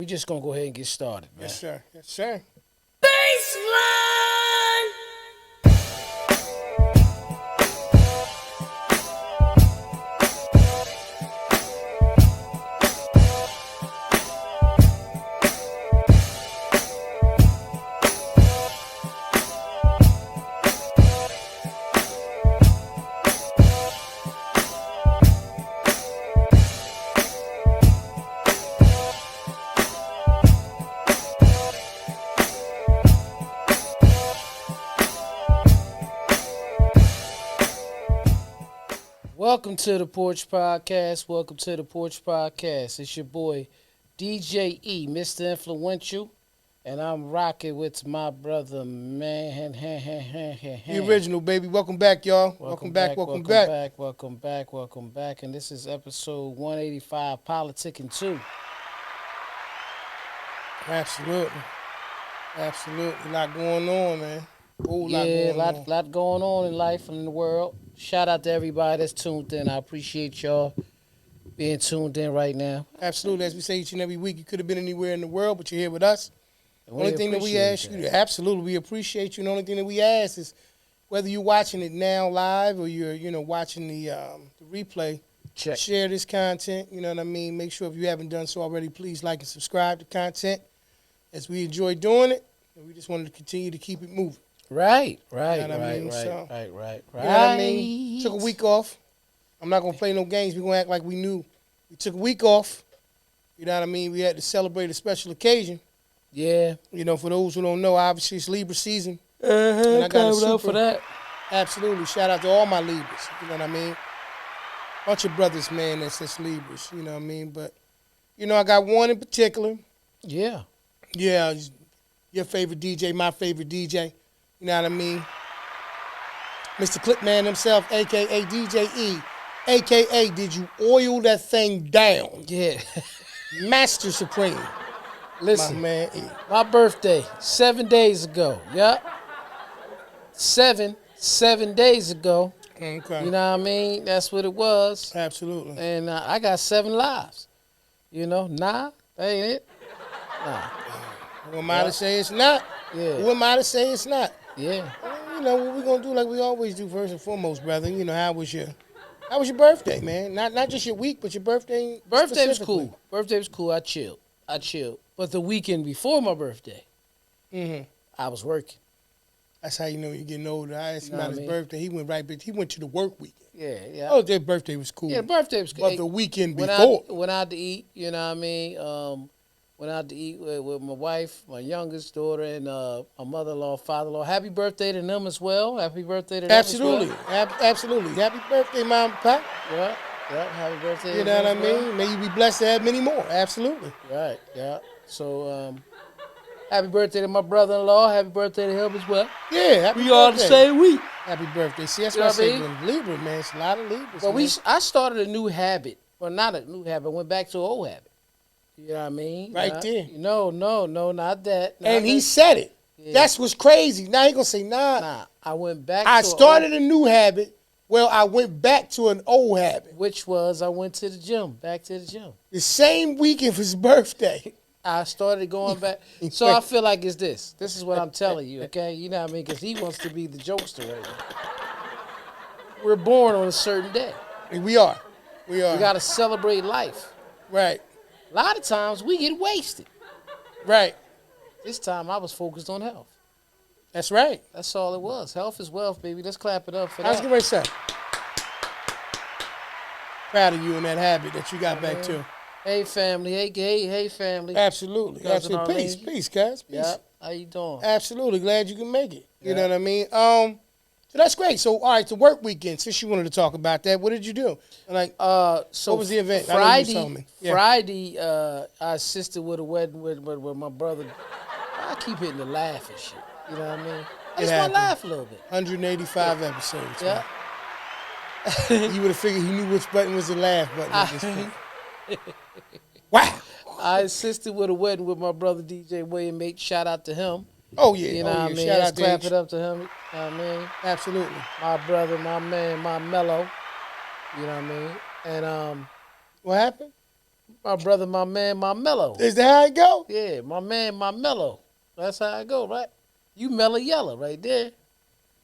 just gonna go ahead and get started, man. Yes, sir. Yes, sir. Baseline. Welcome to the Porch Podcast. Welcome to the Porch Podcast. It's your boy DJ E, Mr. Influential, and I'm rocking with my brother, man. The original, baby. Welcome back, y'all. Welcome back. Welcome back. And this is episode 185, Politic and 2. Absolutely. A lot going on, man. Lot going on in life and in the world. Shout out to everybody that's tuned in. I appreciate y'all being tuned in right now. Absolutely. As we say each and every week, you could have been anywhere in the world, but you're here with us. The only thing that we ask you, absolutely, we appreciate you. And the only thing that we ask is whether you're watching it now live or you're watching the replay, share this content. You know what I mean? Make sure if you haven't done so already, please like and subscribe to content as we enjoy doing it. And we just wanted to continue to keep it moving. Right. You know what I mean? You know what I mean? Took a week off. I'm not going to play no games. We're going to act like we knew. We took a week off. You know what I mean? We had to celebrate a special occasion. Yeah. You know, for those who don't know, obviously it's Libra season. And I got up for that. Absolutely. Shout out to all my Libras. You know what I mean? Bunch of brothers, man, that's Libras. You know what I mean? But, I got one in particular. Yeah. Yeah. Your favorite DJ, my favorite DJ. You know what I mean? Mr. Clipman himself, a.k.a. DJ E, a.k.a. Did You Oil That Thing Down? Yeah. Master Supreme. Listen, my man E. My birthday, 7 days ago. Yep. Seven days ago. Okay. You know what I mean? That's what it was. Absolutely. And I got 7 lives. Nah, that ain't it. Nah. Who am I to say it's not? Yeah. Who am I to say it's not? Yeah. What we gonna do like we always do first and foremost, brother. How was your birthday, man? Not just your week, but your birthday. Birthday was cool. I chilled. But the weekend before my birthday, I was working. That's how you know you're getting older. I asked him about his birthday. He went to the work weekend. Yeah. Oh, their birthday was cool. Yeah, birthday was cool. But the weekend before. Went out to eat, you know what I mean? Went out to eat with my wife, my youngest daughter, and my mother-in-law, father-in-law. Happy birthday to them as well. Happy birthday to them Absolutely. as well. Absolutely. Happy birthday, Mom and Pop. Yeah. Happy birthday. You know what I mean? May you be blessed to have many more. Absolutely. Right. Yeah. So, happy birthday to my brother-in-law. Happy birthday to him as well. Yeah. Happy birthday. We all the same week. Happy birthday. See, that's what I say. Libra, man. It's a lot of Libras. Well, I started a new habit. Well, not a new habit. I went back to an old habit. You know what I mean? There. No, not that. He said it. Yeah. That's what's crazy. Now he gonna say, nah. I went back I started a new habit. Well, I went back to an old habit. Which was I went to the gym, back to the gym. The same weekend of his birthday. I started going back. So I feel like it's this. This is what I'm telling you, okay? You know what I mean? Because he wants to be the jokester right now. We're born on a certain day. We are. We got to celebrate life. Right. A lot of times we get wasted. Right. This time I was focused on health. That's right. That's all it was. Health is wealth, baby. Let's clap it up for that. I was going to say. Proud of you and that habit that you got back to. Hey, family. Hey, family. Absolutely. Peace, cuz. Peace. Yep. How you doing? Absolutely. Glad you can make it. You know what I mean? So that's great. So, all right, the work weekend, since you wanted to talk about that, what did you do? So what was the event? Friday, I assisted with a wedding with my brother. I keep hitting the laugh and shit. You know what I mean? I just want to laugh a little bit. 185 episodes. Yeah. You would have figured he knew which button was the laugh button at this point. Wow. I assisted with a wedding with my brother DJ William Mate. Shout out to him. Oh, yeah. You know what I mean? Shout Let's out to clap it up to him. You know what I mean? Absolutely. My brother, my man, my mellow. You know what I mean? And what happened? My brother, my man, my mellow. Is that how it go? Yeah, my man, my mellow. That's how I go, right? You mellow yellow right there.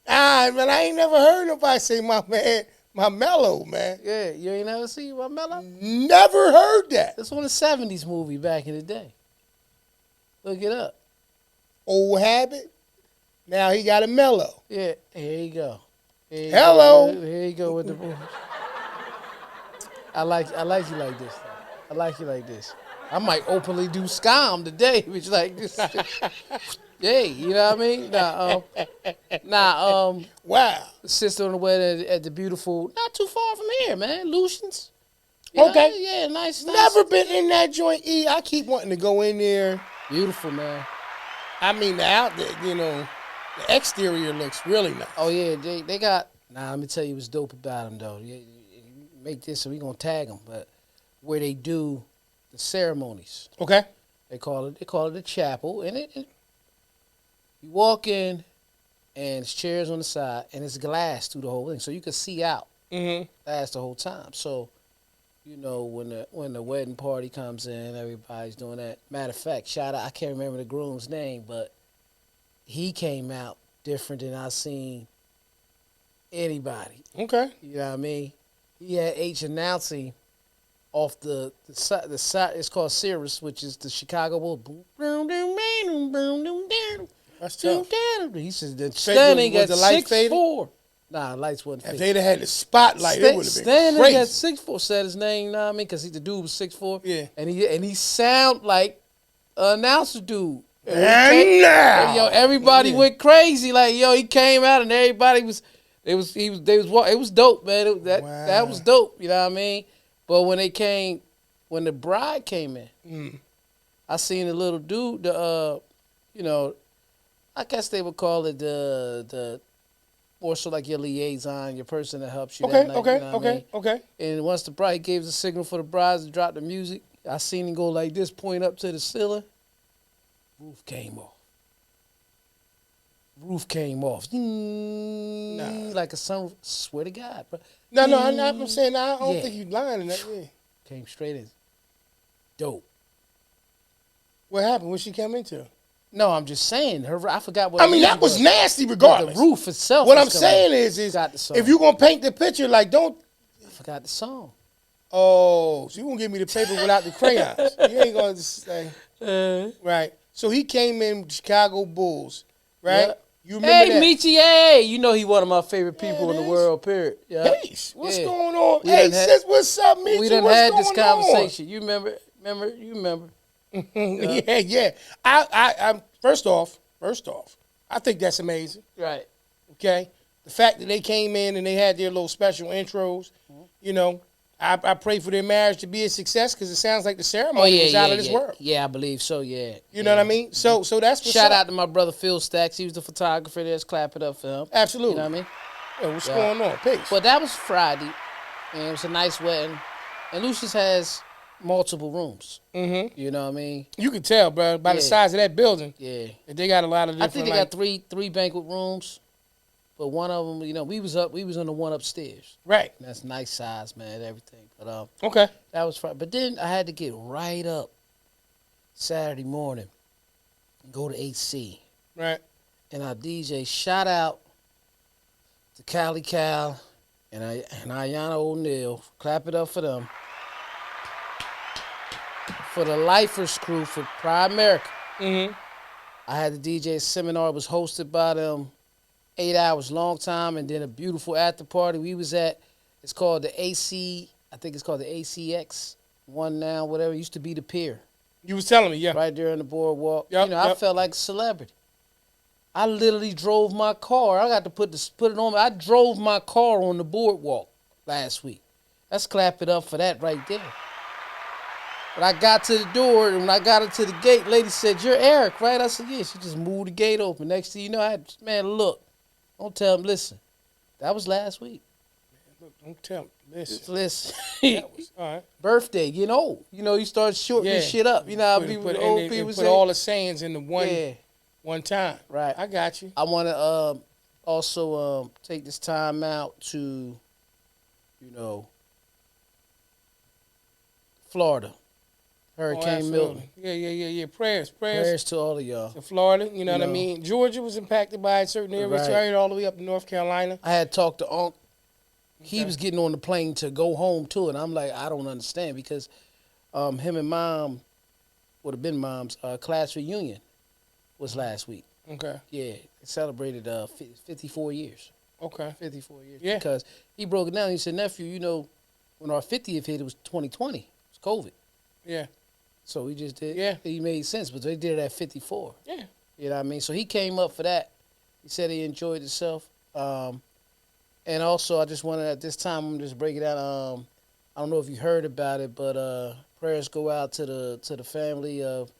Man, I ain't never heard nobody say my man, my mellow, man. Yeah, you ain't never seen my mellow? Never heard that. That's on a 70s movie back in the day. Look it up. Old habit. Now he got a mellow. Yeah, here you go. Hello. Here you go with the movie. I like you like this, though. I like you like this. I might openly do scam today, which like this. Hey, you know what I mean? Wow. Sister on the way at the beautiful, not too far from here, man. Lucian's. Okay. Yeah, nice. Never been in that joint. I keep wanting to go in there. Beautiful, man. I mean, the exterior looks really nice. Oh yeah, they got. Nah, let me tell you what's dope about them though. You make this, so we gonna tag them, but where they do the ceremonies. Okay. They call it a chapel, and you walk in, and it's chairs on the side, and it's glass through the whole thing, so you can see out. Mm-hmm. Glass the whole time. So, you know, when the wedding party comes in, everybody's doing that. Matter of fact, shout out, I can't remember the groom's name, but he came out different than I've seen anybody. Okay. You know what I mean? He had H announcing off the side. It's called Cirrus, which is the Chicago Bulls. That's tough. He said the standing at 6'4". Nah, lights wasn't faded. If they'd have had the spotlight, it would have been standing crazy. at 6'4", said his name. You know what I mean? Because the dude was 6'4". Yeah. And he sound like an announcer dude. And now, yo, everybody went crazy. Like, yo, he came out and everybody was. It was dope, man. That was dope. You know what I mean? But when the bride came in, I seen a little dude. I guess they would call it the more so like your liaison, your person that helps you. That night, you know what I mean? Okay. And once the bride gave the signal for the brides to drop the music, I seen him go like this, point up to the ceiling. Roof came off. Like a sun. Swear to God, bro. No, I'm saying I don't think you lying in that. Yeah. Came straight in. Dope. What happened? What she came into? No, I'm just saying. I forgot what. I mean, that was nasty. Regardless, the roof itself. What I'm saying is if you gonna paint the picture, like don't. I forgot the song. Oh, so you gonna give me the paper without the crayons? You ain't gonna say right. So he came in Chicago Bulls, right? Yep. You remember that? Michi, hey, you know he one of my favorite people in the world, period. Yeah. Ace, what's going on? Hey, sis, what's up, Michi? We done had this conversation. You remember? You remember? Yeah. I first off, I think that's amazing. Right. Okay. The fact that they came in and they had their little special intros, you know, I pray for their marriage to be a success because it sounds like the ceremony was out of this world. Yeah, I believe so. Yeah. You know what I mean? So that's what's shout out to my brother Phil Stacks. He was the photographer. Let's clap it up for him. Absolutely. You know what I mean? Yeah, what's going on? Peace. But that was Friday, and it was a nice wedding. And Lucius has multiple rooms. Mm-hmm. You know what I mean? You can tell, bro, by the size of that building. Yeah. That they got a lot of different. I think they got three banquet rooms. But one of them, you know, we was on the one upstairs. Right. And that's nice size, man, everything. But okay. That was fun. But then I had to get right up Saturday morning and go to HC. Right. And our DJ, shout out to Cali Cal and Ayana O'Neal. Clap it up for them. For the Lifers crew for Pride America. Mm-hmm. I had the DJ seminar. It was hosted by them. 8 hours, long time, and then a beautiful after party we was at. It's called the AC, I think it's called the ACX one now, whatever. It used to be the Pier. You was telling me, yeah. Right there in the boardwalk. Yep, you know, I felt like a celebrity. I literally drove my car. I got to put it on me. I drove my car on the boardwalk last week. Let's clap it up for that right there. But I got to the door, and when I got into the gate, lady said, "You're Eric, right?" I said, "Yeah." She just moved the gate open. Next thing you know, look. Don't tell him, listen. That was last week. Man, look, don't tell him. Listen. That was, all right. Birthday, getting old. You know, you start shortening this shit up. You know how old people say. Put all the sayings in the one time. Right. I got you. I want to also take this time out to, Florida. Hurricane Milton. Yeah. Prayers Prayers to all of y'all. to Florida, you know what I mean? Georgia was impacted by certain areas, right all the way up to North Carolina. I had talked to Unc. He was getting on the plane to go home too, and I'm like, I don't understand because him and Mom, would have been Mom's class reunion was last week. Okay. Yeah, it celebrated 54 years. Okay. 54 years. Yeah. Because he broke it down. He said, nephew, you know, when our 50th hit, it was 2020. It was COVID. Yeah. So we just did. Yeah. He made sense, but they did it at 54. Yeah. You know what I mean? So he came up for that. He said he enjoyed himself. And also, I just wanted at this time, I'm just breaking down. I don't know if you heard about it, but prayers go out to the family of,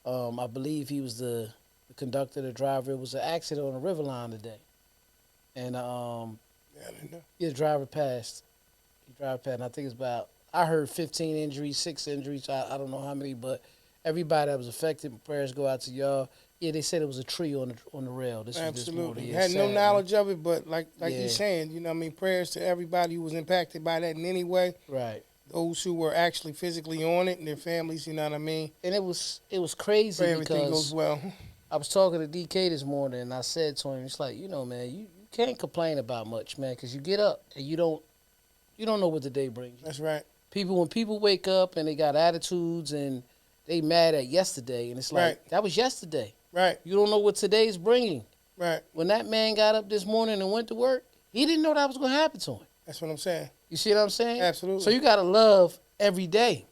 I believe he was the conductor, the driver. It was an accident on the river line today. And I didn't know. the driver passed. And I think it's about, I heard 15 injuries, 6 injuries. I don't know how many, but everybody that was affected, prayers go out to y'all. Yeah, they said it was a tree on the rail. This Absolutely. Was Had sad, no knowledge of it, but like Yeah. you're saying, you know what I mean, prayers to everybody who was impacted by that in any way. Right. Those who were actually physically on it and their families, you know what I mean? And it was crazy Pray everything because goes well. I was talking to DK this morning, and I said to him, it's like, you know, man, you can't complain about much, man, because you get up and you don't know what the day brings you. That's right. When people wake up and they got attitudes and they mad at yesterday, and it's like, Right. that was yesterday. Right. You don't know what today's bringing. Right. When that man got up this morning and went to work, he didn't know that was going to happen to him. That's what I'm saying. You see what I'm saying? Absolutely. So you got to love every day.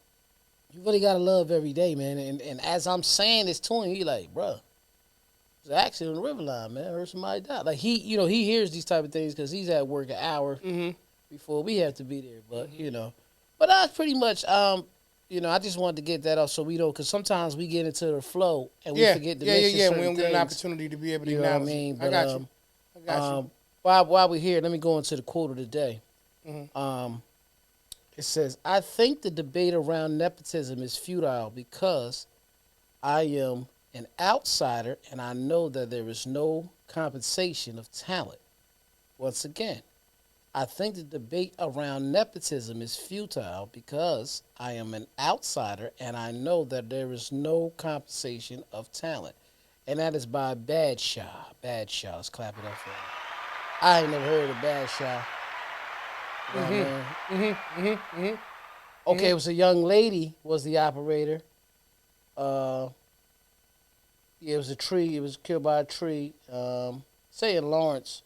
You really got to love every day, man. And as I'm saying this to him, he like, bruh, there's an accident on the river line, man. I heard somebody died. Like, he hears these type of things because he's at work an hour before we have to be there. But, but that's pretty much, I just wanted to get that off so we don't, because sometimes we get into the flow and we forget to mention certain we don't get an things. opportunity to be able to You know what I acknowledge it. mean? I got you. I got you. While we're here, let me go into the quote of the day. It says, I think the debate around nepotism is futile because I am an outsider and I know that there is no compensation of talent. Once again, I think the debate around nepotism is futile because I am an outsider and I know that there is no compensation of talent. And that is by Badshaw. Badshaw. Let's clap it up for him. I ain't never heard of Badshaw. Okay, it was a young lady was the operator. Yeah, it was a tree. It was killed by a tree. Saying Lawrence.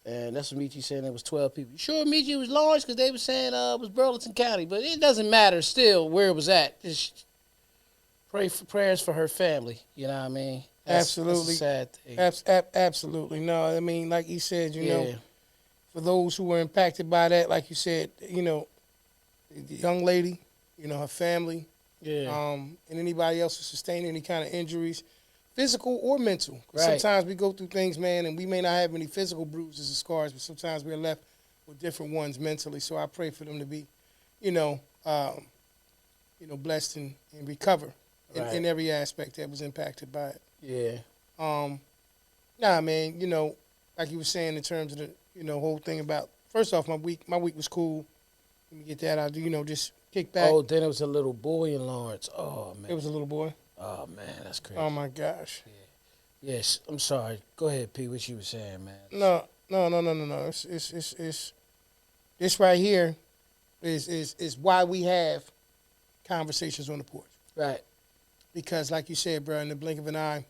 And that's what Michi saying there was 12 people. You sure Michi was Lawrence? Because they were saying it was Burlington County. But it doesn't matter still where it was at. Just prayers for her family. You know what I mean? Absolutely. That's a sad thing. Absolutely. No, I mean, like you said, you know, for those who were impacted by that, like you said, the young lady, her family, and anybody else who sustained any kind of injuries, physical or mental. Right. Sometimes we go through things, man, and we may not have any physical bruises or scars, but sometimes we're left with different ones mentally. So I pray for them to be, blessed and recover in every aspect that was impacted by it. Yeah. Nah, man, like you were saying in terms of the, whole thing about, first off, my week was cool. Let me get that out, just kick back. Oh, then it was a little boy in Lawrence. Oh, man. It was a little boy. Oh, man, that's crazy. Oh, my gosh. Yeah. Yes, I'm sorry. Go ahead, P. What you were saying, man. No. It's this right here is why we have conversations on the porch. Right. Because, like you said, bro, in the blink of an eye,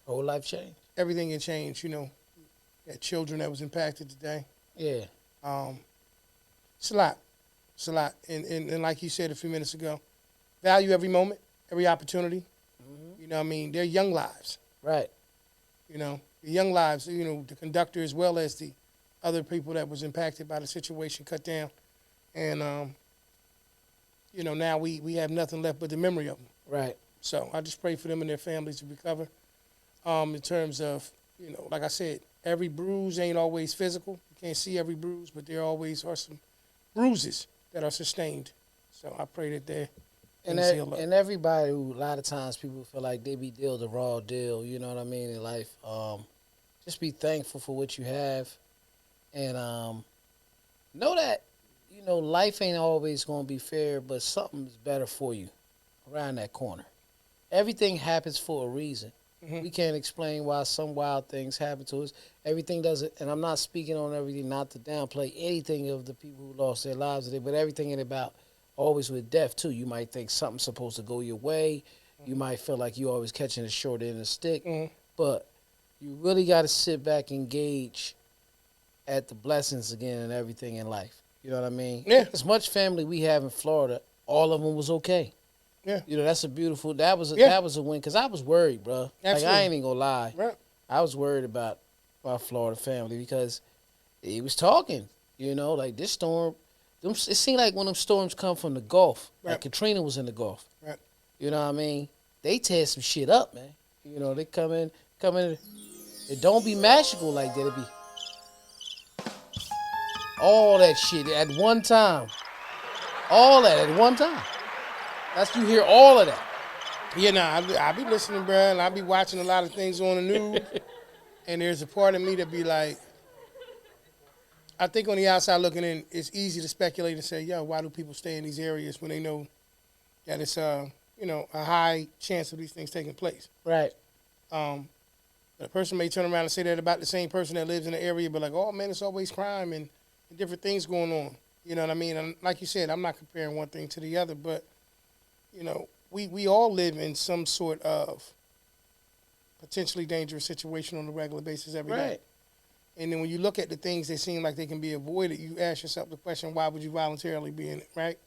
Whole life change. everything can change. That children that was impacted today. Yeah. It's a lot. It's a lot. And like you said a few minutes ago, value every moment, every opportunity. You know what I mean? They're young lives. Right. The young lives, the conductor as well as the other people that was impacted by the situation cut down. And, now we have nothing left but the memory of them. Right. So I just pray for them and their families to recover. In terms of, like I said, every bruise ain't always physical. You can't see every bruise, but there always are some bruises that are sustained. So I pray that they're And everybody who, a lot of times people feel like they be dealt the raw deal, you know what I mean, in life. Just be thankful for what you have. And know that life ain't always going to be fair, but something's better for you around that corner. Everything happens for a reason. Mm-hmm. We can't explain why some wild things happen to us. Everything doesn't, and I'm not speaking on everything, not to downplay anything of the people who lost their lives today, but everything in about always with death too. You might think something's supposed to go your way. You might feel like you always catching the short end of the stick, but you really got to sit back and gauge at the blessings again and everything in life. You know what I mean? Yeah. As much family we have in Florida, all of them was okay. Yeah. That's a beautiful. That was a win because I was worried, bro. Absolutely. Like I ain't even gonna lie. Right. I was worried about my Florida family because he was talking. Like this storm. It seemed like when them storms come from the Gulf, like Katrina was in the Gulf. Right. You know what I mean? They tear some shit up, man. They come in. It don't be magical like that. It be all that shit at one time. All that at one time. You hear all of that. Yeah, I be listening, bro, and I be watching a lot of things on the news, and there's a part of me that be like, I think on the outside looking in, it's easy to speculate and say, yo, why do people stay in these areas when they know that it's a high chance of these things taking place? Right. A person may turn around and say that about the same person that lives in the area, but like, oh man, it's always crime and different things going on. You know what I mean? And like you said, I'm not comparing one thing to the other, but we all live in some sort of potentially dangerous situation on a regular basis every day. And then when you look at the things that seem like they can be avoided, you ask yourself the question, why would you voluntarily be in it, right?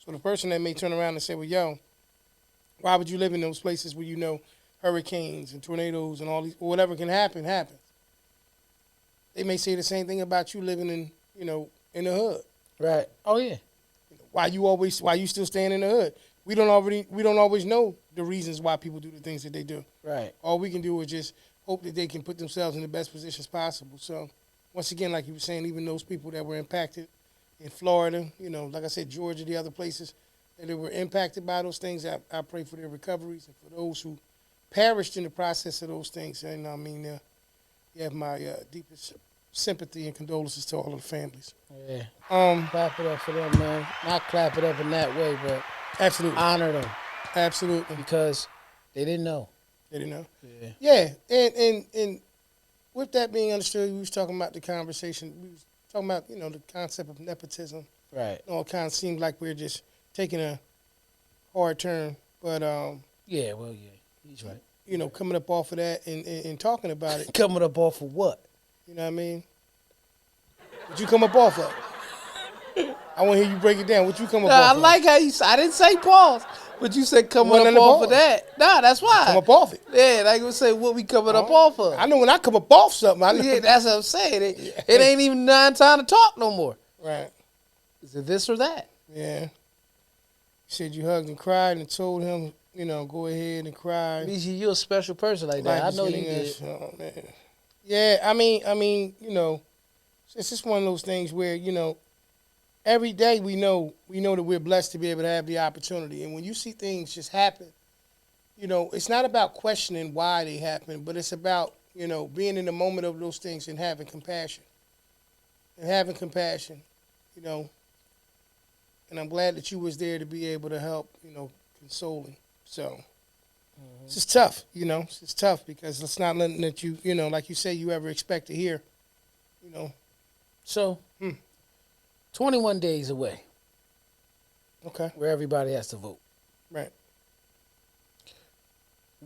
So the person that may turn around and say, well, yo, why would you live in those places where hurricanes and tornadoes and all these, or whatever can happen, happens. They may say the same thing about you living in, in the hood. Right. Oh, yeah. Why you still staying in the hood? We don't always know the reasons why people do the things that they do. Right. All we can do is just hope that they can put themselves in the best positions possible. So, once again, like you were saying, even those people that were impacted in Florida, like I said, Georgia, the other places that they were impacted by those things, I pray for their recoveries and for those who perished in the process of those things. And I mean, you have my deepest sympathy and condolences to all of the families. Yeah. Clap it up for them, man. Not clap it up in that way, but absolutely honor them. Absolutely. Because they didn't know. They didn't know. Yeah. Yeah. And with that being understood, we was talking about the conversation. We was talking about, the concept of nepotism. Right. It kind of seems like we're just taking a hard turn. But yeah, well, yeah. He's right. Coming up off of that and talking about it. Coming up off of what? You know what I mean? What you come up off of? I want to hear you break it down. What you come up off of? I like how I didn't say pause, but you said coming up off of that. Nah, that's why. Come up off it. Yeah, like we say, what we coming up off of. I know when I come up off something. I know. Yeah, that's what I'm saying. It ain't even time to talk no more. Right. Is it this or that? Yeah. You said you hugged and cried and told him, go ahead and cry. You're a special person like that. I know you did. Oh, man. Yeah, I mean, it's just one of those things where, every day we know that we're blessed to be able to have the opportunity. And when you see things just happen, it's not about questioning why they happen, but it's about, being in the moment of those things and having compassion. And and I'm glad that you was there to be able to help, consoling. So it's just tough, It's tough because it's not nothing that you, like you say, you ever expect to hear, So, 21 days away. Okay. Where everybody has to vote. Right.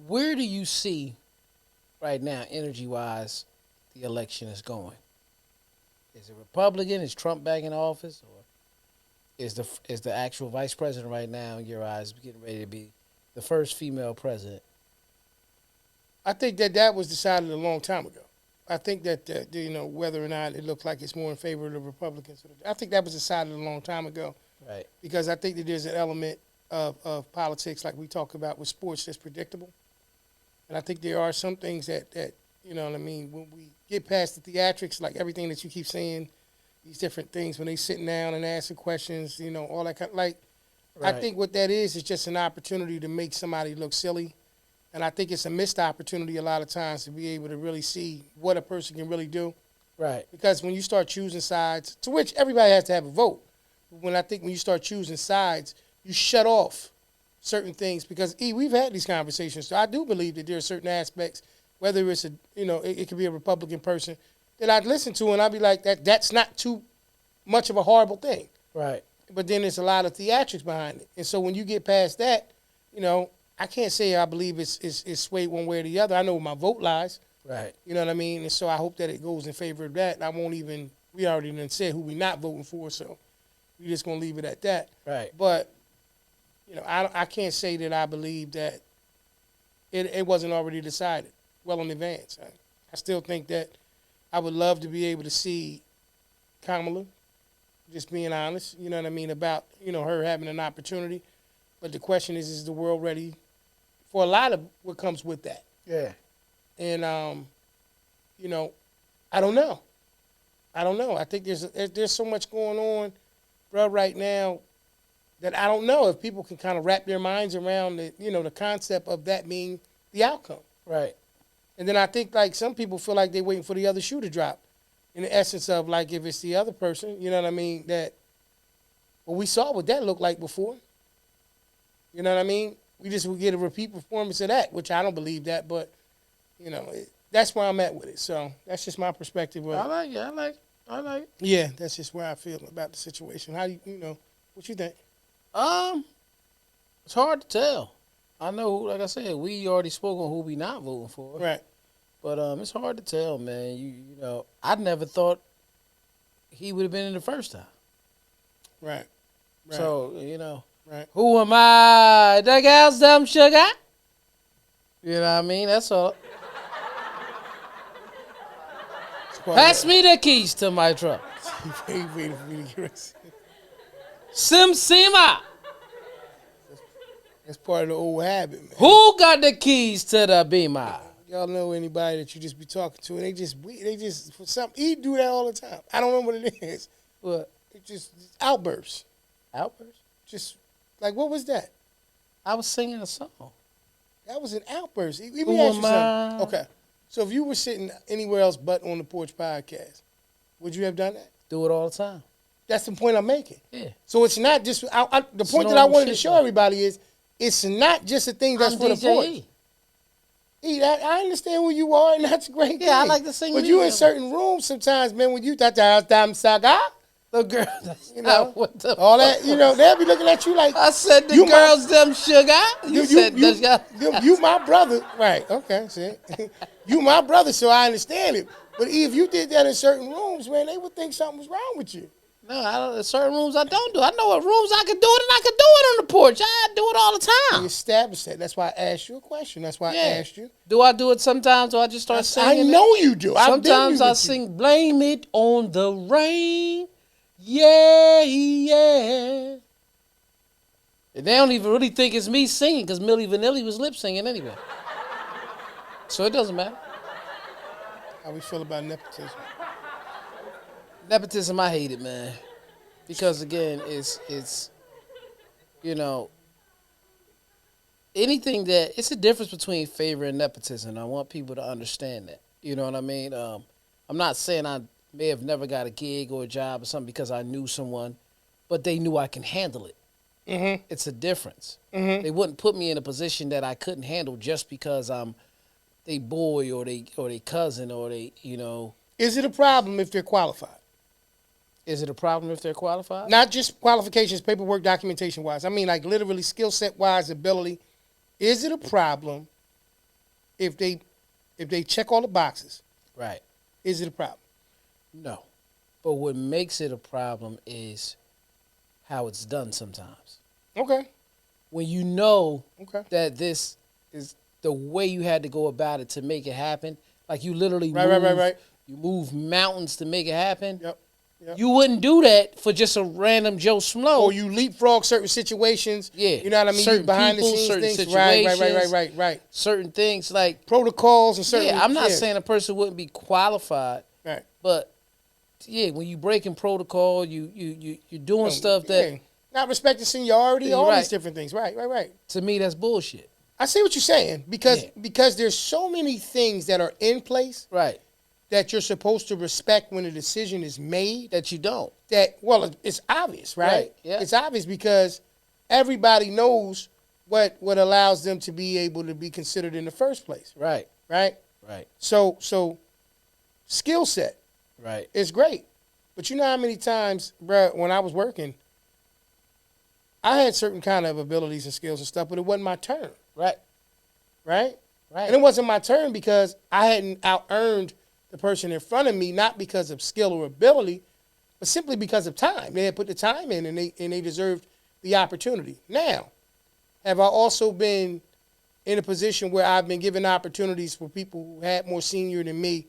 Where do you see right now, energy-wise, the election is going? Is it Republican? Is Trump back in office? Or is the actual vice president right now, in your eyes, getting ready to be the first female president? I think that was decided a long time ago. I think that, whether or not it looks like it's more in favor of the Republicans. I think that was decided a long time ago. Right. Because I think that there's an element of politics, like we talk about with sports, that's predictable. And I think there are some things that you know what I mean, when we get past the theatrics, like everything that you keep saying, these different things, when they sitting down and asking questions, all that kind of, like, right. I think what that is just an opportunity to make somebody look silly. And I think it's a missed opportunity a lot of times to be able to really see what a person can really do. Right. Because when you start choosing sides, to which everybody has to have a vote, when you start choosing sides, you shut off certain things because we've had these conversations. So I do believe that there are certain aspects, whether it's it could be a Republican person that I'd listen to and I'd be like that's not too much of a horrible thing. Right. But then there's a lot of theatrics behind it. And so when you get past that, I can't say I believe it's swayed one way or the other. I know where my vote lies. Right. You know what I mean? And so I hope that it goes in favor of that. And we already done said who we not voting for, so we just going to leave it at that. Right. But, I can't say that I believe that it wasn't already decided well in advance. I still think that I would love to be able to see Kamala, just being honest, you know what I mean, about, her having an opportunity. But the question is the world ready for a lot of what comes with that? Yeah. And, I don't know. I think there's so much going on, bro, right now that I don't know if people can kind of wrap their minds around the concept of that being the outcome. Right. And then I think like some people feel like they're waiting for the other shoe to drop. In the essence of like if it's the other person, you know what I mean, we saw what that looked like before. You know what I mean? We just would get a repeat performance of that, which I don't believe that, but that's where I'm at with it. So that's just my perspective. I like it. Yeah, that's just where I feel about the situation. How what you think? It's hard to tell. I know, like I said, we already spoke on who we not voting for. Right. But it's hard to tell, man. You know, I never thought he would have been in the first time. Right. So, right. Who am I? The gal's dumb sugar? You know what I mean? That's all. Pass me the keys to my truck. Wait for me to get Sim Sima. That's part of the old habit, man. Who got the keys to the Beamer? Y'all know anybody that you just be talking to and they just for something, he do that all the time. I don't know what it is. What? It's just outbursts. Outburst? Just like, what was that? I was singing a song. That was an outburst. Let Who me ask you am I? something. Okay. So if you were sitting anywhere else but on the Porch podcast, would you have done that? Do it all the time. That's the point I'm making. Yeah. So it's not just, the point that I normal wanted to shit, show though. everybody is, it's not just a thing that's I'm for the DJ Porch. I understand who you are, and that's a great thing. Yeah, I like to sing But you in music. certain rooms sometimes, man, when you thought the damn saga, The girl, what the all that, they'll be looking at you like, I said the You girls them sugar. You said you my brother. Right, okay, see. You my brother, so I understand it. But if you did that in certain rooms, man, they would think something was wrong with you. No, I don't. In certain rooms I don't do. I know what rooms I can do it, and I can do it on the porch. I do it all the You time. established that. That's why I asked you a question. That's why I asked you. Do I do it sometimes, or I just start I singing? know you do. Sometimes I sing "Blame It on the Rain." Yeah, yeah. And they don't even really think it's me singing because Milli Vanilli was lip singing anyway. So it doesn't matter. How we feel about nepotism? Nepotism, I hate it, man. Because again, it's anything that it's a difference between favor and nepotism. I want people to understand that. You know what I mean? I'm not saying I may have never got a gig or a job or something because I knew someone, but they knew I can handle it. Mm-hmm. It's a difference. Mm-hmm. They wouldn't put me in a position that I couldn't handle just because I'm they boy or they cousin or they. Is it a problem if they're qualified? Is it a problem if they're qualified? Not just qualifications, paperwork, documentation wise. I mean, like literally skill set wise, ability. Is it a problem if they check all the boxes? Right. Is it a problem? No. But what makes it a problem is how it's done sometimes. Okay. When you know Okay. that this is the way you had to go about it to make it happen, like you literally Right. You move mountains to make it happen. Yep. You wouldn't do that for just a random Joe Schmo. Or you leapfrog certain situations. Yeah. You know what I mean? Certain Behind people, the scenes certain things. situations. Right. Certain things like Protocols and certain. I'm not saying a person wouldn't be qualified, Right. but when you breaking protocol, you're doing stuff that not respecting seniority, Yeah, all right. these different things. Right. to me that's bullshit. I see what you're saying because there's so many things that are in place Right. that you're supposed to respect when a decision is made. That you don't. It's obvious, right? Yeah. It's obvious because everybody knows what allows them to be able to be considered in the first place. Right. Right? Right. So skill set. Right. It's great. But you know how many times, bro, when I was working, I had certain kind of abilities and skills and stuff, but it wasn't my turn. Right. Right? Right. And it wasn't my turn because I hadn't out-earned the person in front of me, not because of skill or ability, but simply because of time. They had put the time in and they deserved the opportunity. Now, have I also been in a position where I've been given opportunities for people who had more senior than me,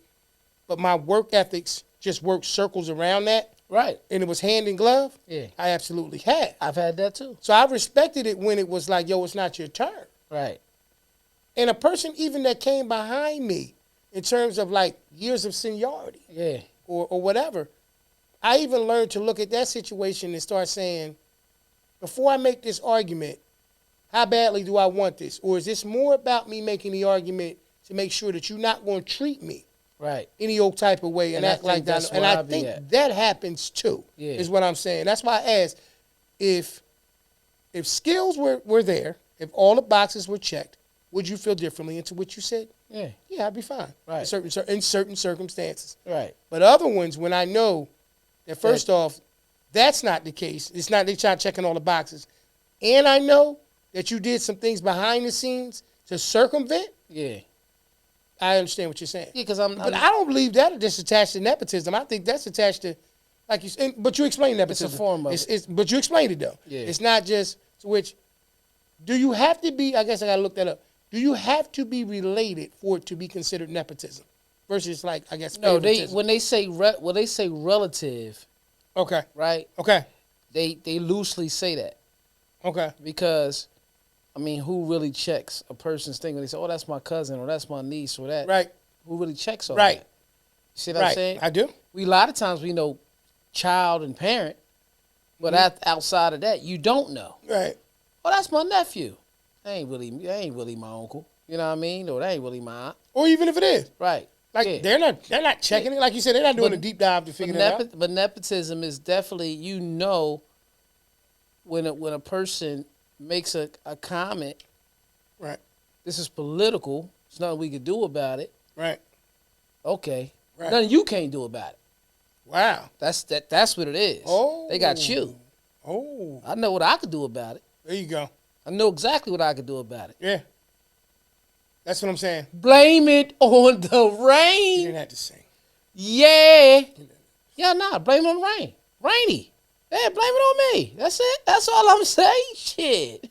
but my work ethics just worked circles around that? Right. And it was hand in glove? Yeah. I absolutely had. I've had that too. So I respected it when it was like, yo, it's not your turn. Right. And a person even that came behind me in terms of like years of seniority Yeah. or whatever, I even learned to look at that situation and start saying, before I make this argument, how badly do I want this? Or is this more about me making the argument to make sure that you're not going to treat me right any old type of way and act like that? And I think that happens too, is what I'm saying. That's why I asked, if skills were there, if all the boxes were checked, would you feel differently? And to what you said, yeah, I'd be fine. Right. In certain circumstances. Right. But other ones, when I know that first off, that's not the case. It's not they try checking all the boxes, and I know that you did some things behind the scenes to circumvent. Yeah. I understand what you're saying. Yeah, because but I don't believe that just attached to nepotism. I think that's attached to, like you said, but you explained nepotism. It's a form of it. But you explained it though. Yeah. It's not just which. Do you have to be? I guess I gotta look that up. Do you have to be related for it to be considered nepotism? Versus, like, I guess, no. When they say relative. Okay. Right. Okay. They loosely say that. Okay. Because, I mean, who really checks a person's thing when they say, "Oh, that's my cousin," or "That's my niece," or that? Right. Who really checks all right. that? You see what I'm saying? I do. A lot of times we know child and parent, but outside of that, you don't know. Right. Oh, that's my nephew. That ain't really my uncle. You know what I mean? Or that ain't really my aunt. Or even if it is. Right. Like they're not checking it. Like you said, they're not doing a deep dive to figure it out. But nepotism is definitely, when a person makes a comment. Right. This is political. There's nothing we can do about it. Right. Okay. Right. Nothing you can't do about it. Wow. That's what it is. Oh. They got you. Oh. I know what I could do about it. There you go. I know exactly what I could do about it. Yeah. That's what I'm saying. Blame it on the rain. You didn't have to sing. Yeah. Yeah, nah. Blame it on the rain. Rainy. Yeah, blame it on me. That's it. That's all I'm saying. Shit.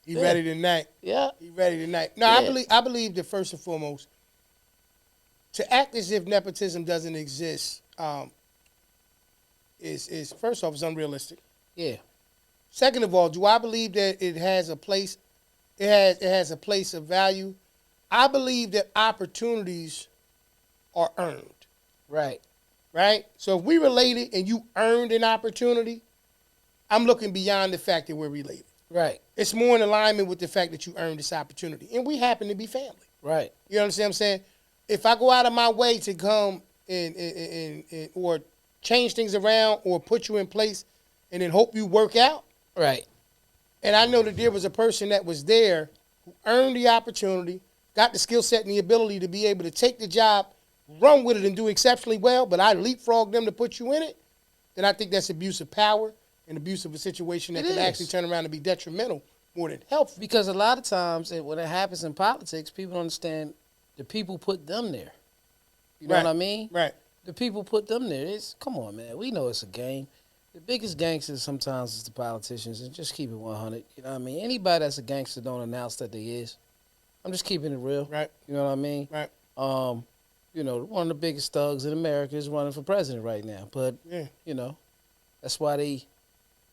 You ready tonight? Yeah. You ready tonight? No, I believe that first and foremost, to act as if nepotism doesn't exist is first off, is unrealistic. Yeah. Second of all, do I believe that it has a place? It has a place of value. I believe that opportunities are earned. Right. Right? So if we related and you earned an opportunity, I'm looking beyond the fact that we're related. Right. It's more in alignment with the fact that you earned this opportunity. And we happen to be family. Right. You understand what I'm saying? If I go out of my way to come and or change things around or put you in place and then hope you work out. Right. And I know that there was a person that was there who earned the opportunity, got the skill set and the ability to be able to take the job, run with it and do exceptionally well, but I leapfrogged them to put you in it, then I think that's abuse of power and abuse of a situation that can actually turn around and be detrimental more than helpful. Because a lot of times when it happens in politics, people don't understand the people put them there. You know what I mean? Right. The people put them there. Come on, man. We know it's a game. The biggest gangsters sometimes is the politicians, and just keep it 100. You know what I mean? Anybody that's a gangster don't announce that they is. I'm just keeping it real. Right. You know what I mean? Right. One of the biggest thugs in America is running for president right now. But, that's why they,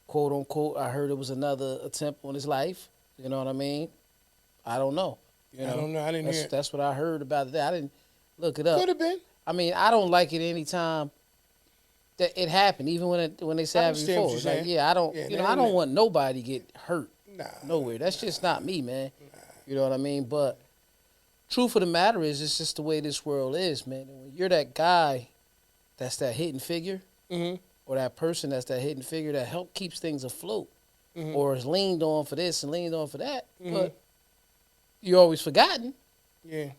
quote unquote, I heard it was another attempt on his life. You know what I mean? I don't know. I don't know. I didn't hear it. That's what I heard about it. I didn't look it up. Could have been. I mean, I don't like it any time that it happened, even when they said it before. Like, I don't, I don't want nobody to get hurt nowhere. That's just not me, man. You know what I mean? But truth of the matter is, it's just the way this world is, man. And when you're that guy that's that hidden figure, or that person that's that hidden figure that help keeps things afloat, or is leaned on for this and leaned on for that, but you're always forgotten. Yeah.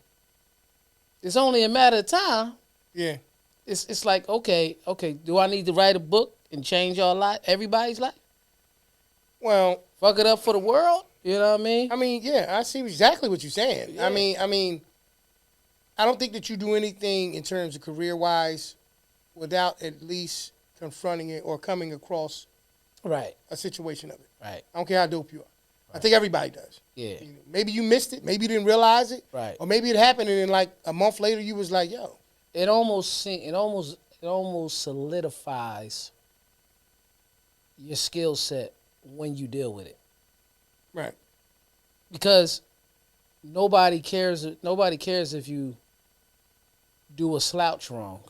It's only a matter of time. Yeah. It's like, okay, do I need to write a book and change everybody's life? Well, fuck it up for the world? You know what I mean? I mean, yeah, I see exactly what you're saying. Yeah. I mean, I don't think that you do anything in terms of career-wise without at least confronting it or coming across a situation of it. Right. I don't care how dope you are. Right. I think everybody does. Yeah. Maybe you missed it. Maybe you didn't realize it. Right. Or maybe it happened and then like a month later you was like, yo. It almost solidifies your skill set when you deal with it. Right. Because nobody cares if you do a slouch wrong.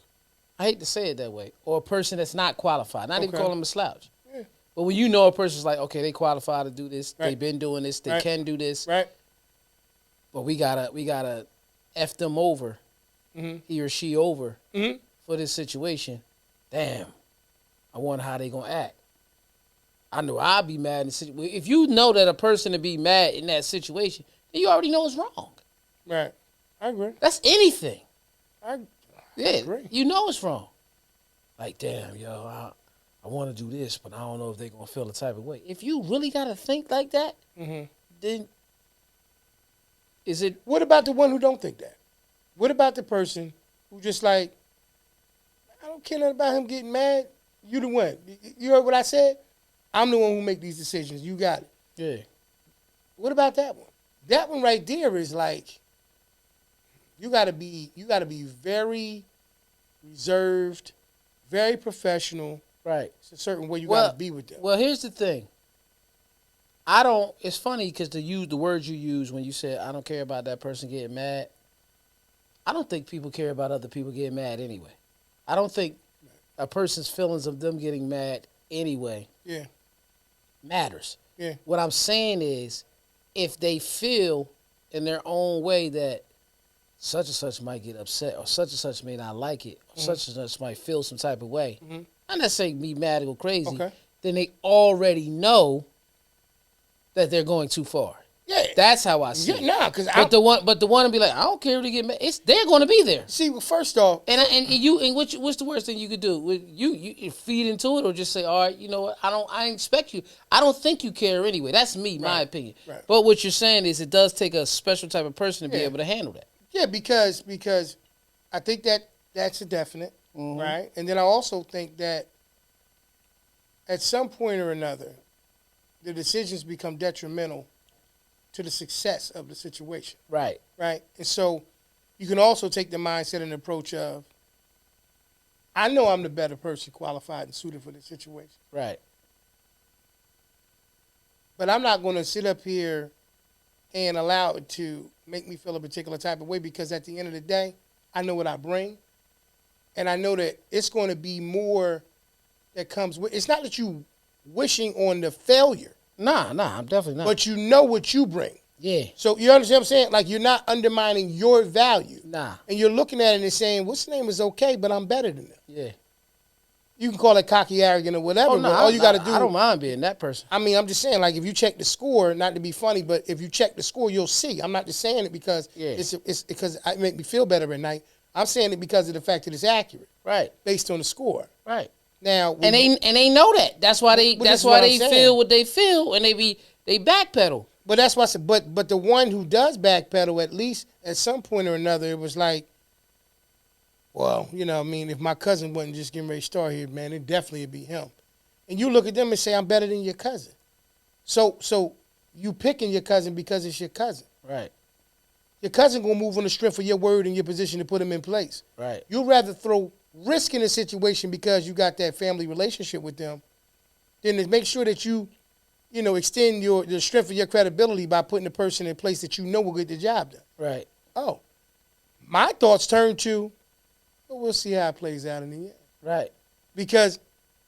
I hate to say it that way. Or a person that's not qualified. Not even call them a slouch. Yeah. But when you know a person's like, okay, they qualified to do this, they've been doing this, they can do this. Right. But we gotta F them over, he or she over for this situation. Damn. I wonder how they gonna act. I know I'll be mad in the situation. If you know that a person to be mad in that situation, then you already know it's wrong. Right. I agree. That's anything. I agree. You know it's wrong. Like, damn, yo, I want to do this, but I don't know if they're going to feel the type of way. If you really got to think like that, then is it... What about the one who don't think that? What about the person who just like, I don't care nothing about him getting mad. You the one. You heard what I said? I'm the one who make these decisions. You got it. Yeah. What about that one? That one right there is like, you gotta be very reserved, very professional. Right. It's a certain way you gotta be with them. Well, here's the thing. It's funny because the words you use when you said, I don't care about that person getting mad. I don't think people care about other people getting mad anyway. I don't think a person's feelings of them getting mad anyway matters. Yeah. What I'm saying is, if they feel in their own way that such and such might get upset, or such and such may not like it, or such and such might feel some type of way, not necessarily be mad or go crazy, then they already know that they're going too far. Yeah, that's how I see it. Nah, because the one to be like, I don't care if they get mad. They're going to be there. See, well, first off, what's the worst thing you could do? You feed into it, or just say, all right, you know what? I expect you. I don't think you care anyway. That's me, my opinion. Right. But what you're saying is, it does take a special type of person to be able to handle that. Yeah, because I think that's a definite, right? And then I also think that at some point or another, the decisions become detrimental to the success of the situation. Right. Right? And so you can also take the mindset and approach of, I know I'm the better person qualified and suited for this situation. Right. But I'm not going to sit up here and allow it to make me feel a particular type of way, because at the end of the day, I know what I bring. And I know that it's going to be more that comes with. It's not that you wishing on the failure. Nah, I'm definitely not. But you know what you bring. Yeah. So you understand what I'm saying? Like, you're not undermining your value. Nah. And you're looking at it and saying, what's the name is okay, but I'm better than them. Yeah. You can call it cocky, arrogant, or whatever, but all you got to do... I don't mind being that person. I mean, I'm just saying, like, if you check the score, not to be funny, but if you check the score, you'll see. I'm not just saying it because it's because it make me feel better at night. I'm saying it because of the fact that it's accurate. Right. Based on the score. Right. Now, and they know that. That's why they feel what they feel, and they backpedal. But that's why I said, but the one who does backpedal, at least at some point or another, it was like, well, you know, I mean, if my cousin wasn't just getting ready to start here, man, it definitely would be him. And you look at them and say, I'm better than your cousin. So you picking your cousin because it's your cousin. Right. Your cousin gonna move on the strength of your word and your position to put him in place. Right. You'd rather throw risk in a situation because you got that family relationship with them than to make sure that you extend the strength of your credibility by putting the person in a place that you know will get the job done. Right. Oh, my thoughts turn to, well, we'll see how it plays out in the end. Right. Because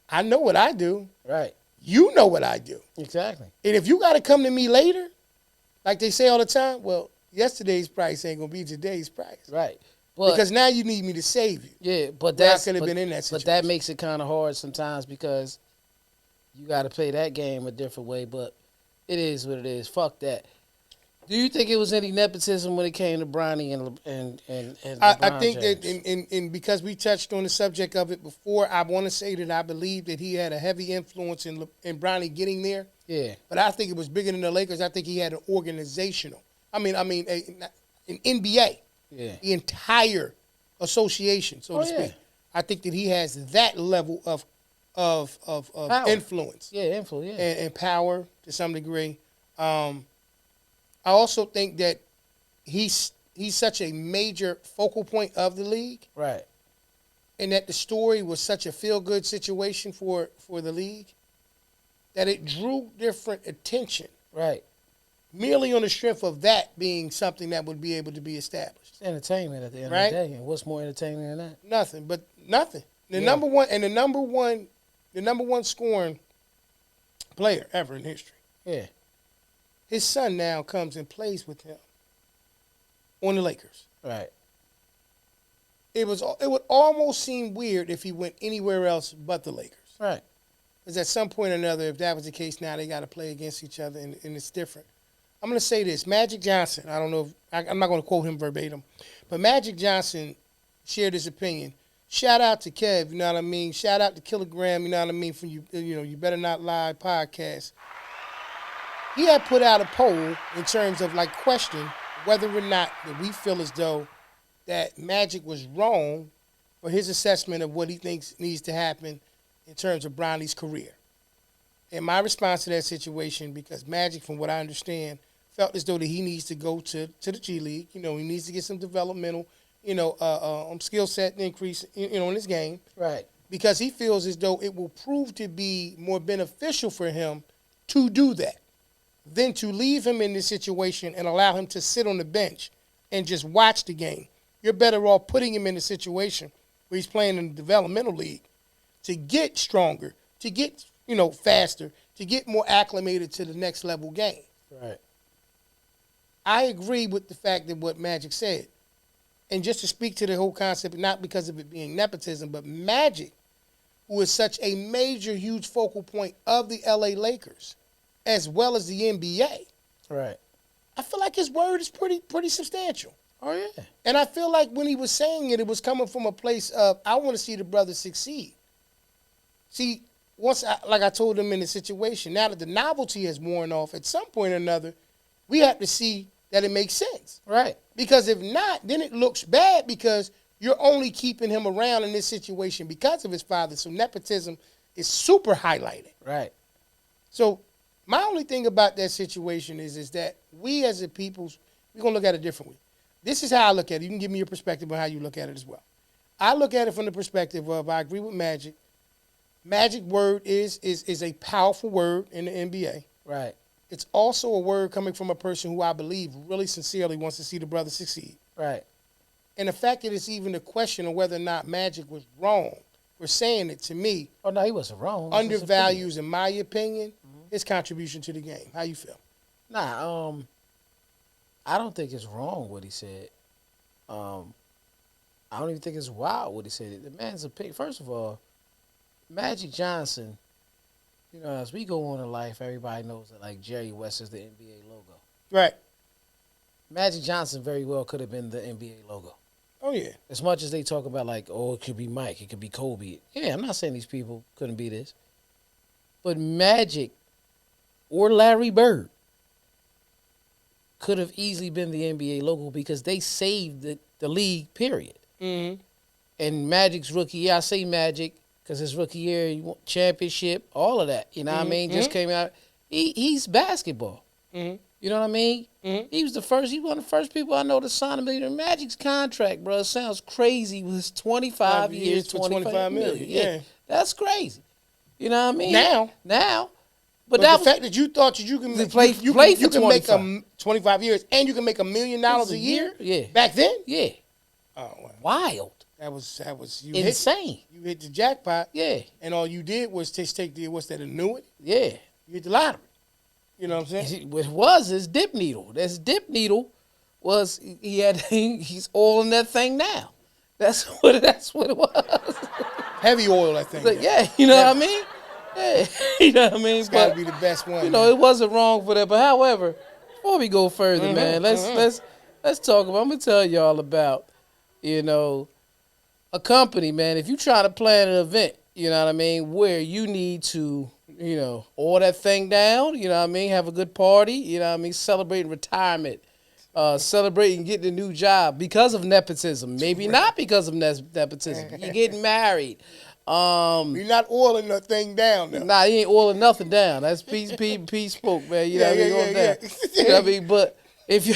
I know what I do. Right. You know what I do. Exactly. And if you got to come to me later, like they say all the time, well, yesterday's price ain't gonna be today's price. Right. But, because now you need me to save you. Yeah, but I could have been in that situation. But that makes it kind of hard sometimes because you got to play that game a different way. But it is what it is. Fuck that. Do you think it was any nepotism when it came to Bronny and LeBron I think James? that in because we touched on the subject of it before, I want to say that I believe that he had a heavy influence in Bronny getting there. Yeah. But I think it was bigger than the Lakers. I think he had an organizational. an NBA. Yeah. The entire association, so to speak. Yeah. I think that he has that level of influence. Yeah, influence. Yeah. And power to some degree. I also think that he's such a major focal point of the league. Right. And that the story was such a feel-good situation for the league that it drew different attention. Right. Merely on the strength of that being something that would be able to be established. It's entertainment at the end right? of the day. And what's more entertaining than that? Nothing. The number one scoring player ever in history. Yeah. His son now comes and plays with him on the Lakers. Right. It would almost seem weird if he went anywhere else but the Lakers. Right. Because at some point or another, if that was the case, now they got to play against each other, and it's different. I'm going to say this. Magic Johnson, I don't know if, I'm not going to quote him verbatim, but Magic Johnson shared his opinion. Shout out to Kev, you know what I mean? Shout out to Kilogram, you know what I mean, from You Better Not Lie podcast. He had put out a poll in terms of question whether or not that we feel as though that Magic was wrong for his assessment of what he thinks needs to happen in terms of Bronny's career. And my response to that situation, because Magic, from what I understand, felt as though that he needs to go to the G League. He needs to get some developmental, skill set increase, in his game. Right. Because he feels as though it will prove to be more beneficial for him to do that than to leave him in this situation and allow him to sit on the bench and just watch the game. You're better off putting him in a situation where he's playing in the developmental league to get stronger, to get faster, to get more acclimated to the next level game. Right. I agree with the fact that what Magic said. And just to speak to the whole concept, not because of it being nepotism, but Magic, who is such a major, huge focal point of the LA Lakers, as well as the NBA. Right. I feel like his word is pretty substantial. Oh, yeah. And I feel like when he was saying it, it was coming from a place of, I want to see the brother succeed. See, like I told him in the situation, now that the novelty has worn off, at some point or another, we have to see that it makes sense. Right. Because if not, then it looks bad because you're only keeping him around in this situation because of his father. So nepotism is super highlighted. Right. So my only thing about that situation is that we as a people, we're going to look at it differently. This is how I look at it. You can give me your perspective on how you look at it as well. I look at it from the perspective of, I agree with Magic. Magic word is a powerful word in the NBA. Right. It's also a word coming from a person who I believe really sincerely wants to see the brother succeed. Right. And the fact that it's even a question of whether or not Magic was wrong for saying it, to me, oh, no, he wasn't wrong. Undervalues, in my opinion, his contribution to the game. How you feel? Nah, I don't think it's wrong what he said. I don't even think it's wild what he said. The man's a pig. First of all, Magic Johnson, as we go on in life, everybody knows that Jerry West is the NBA logo. Right. Magic Johnson very well could have been the NBA logo. Oh, yeah. As much as they talk about it could be Mike, it could be Kobe. Yeah, I'm not saying these people couldn't be this. But Magic or Larry Bird could have easily been the NBA logo because they saved the league, period. Mm-hmm. And Magic's rookie year, I say Magic because his rookie year, he won championship, all of that. You know what I mean? Just came out. He's basketball. Mm-hmm. You know what I mean? Mm-hmm. He was one of the first people I know to sign $1 million. Magic's contract, bro, sounds crazy. It was 25 years, $25 million. Yeah. That's crazy. You know what I mean? Now. But the fact that you thought you can play you can make 25 years and you can make $1 million a year? Yeah. Back then? Yeah. Oh, wow. Wild. That was you insane. You hit the jackpot. Yeah. And all you did was take the annuity. Yeah. You hit the lottery. You know what I'm saying? It's dip needle. That's dip needle was he's oiling that thing now. That's what it was. Heavy oil, that thing. Like, yeah, you know what I mean? Yeah, you know what I mean? It's got to be the best one. You know, it wasn't wrong for that. But however, before we go further, man, let's talk about. I'm gonna tell y'all about, you know, a company, man. If you try to plan an event, you know what I mean, where you need to, you know, oil that thing down, you know what I mean, have a good party, you know what I mean, celebrating retirement, celebrating getting a new job because of nepotism, maybe not because of nepotism. You're getting married. You're not oiling that thing down now. Nah, he ain't oiling nothing down. That's peace spoke, man. You know what I mean? Going down. You know what I mean? But if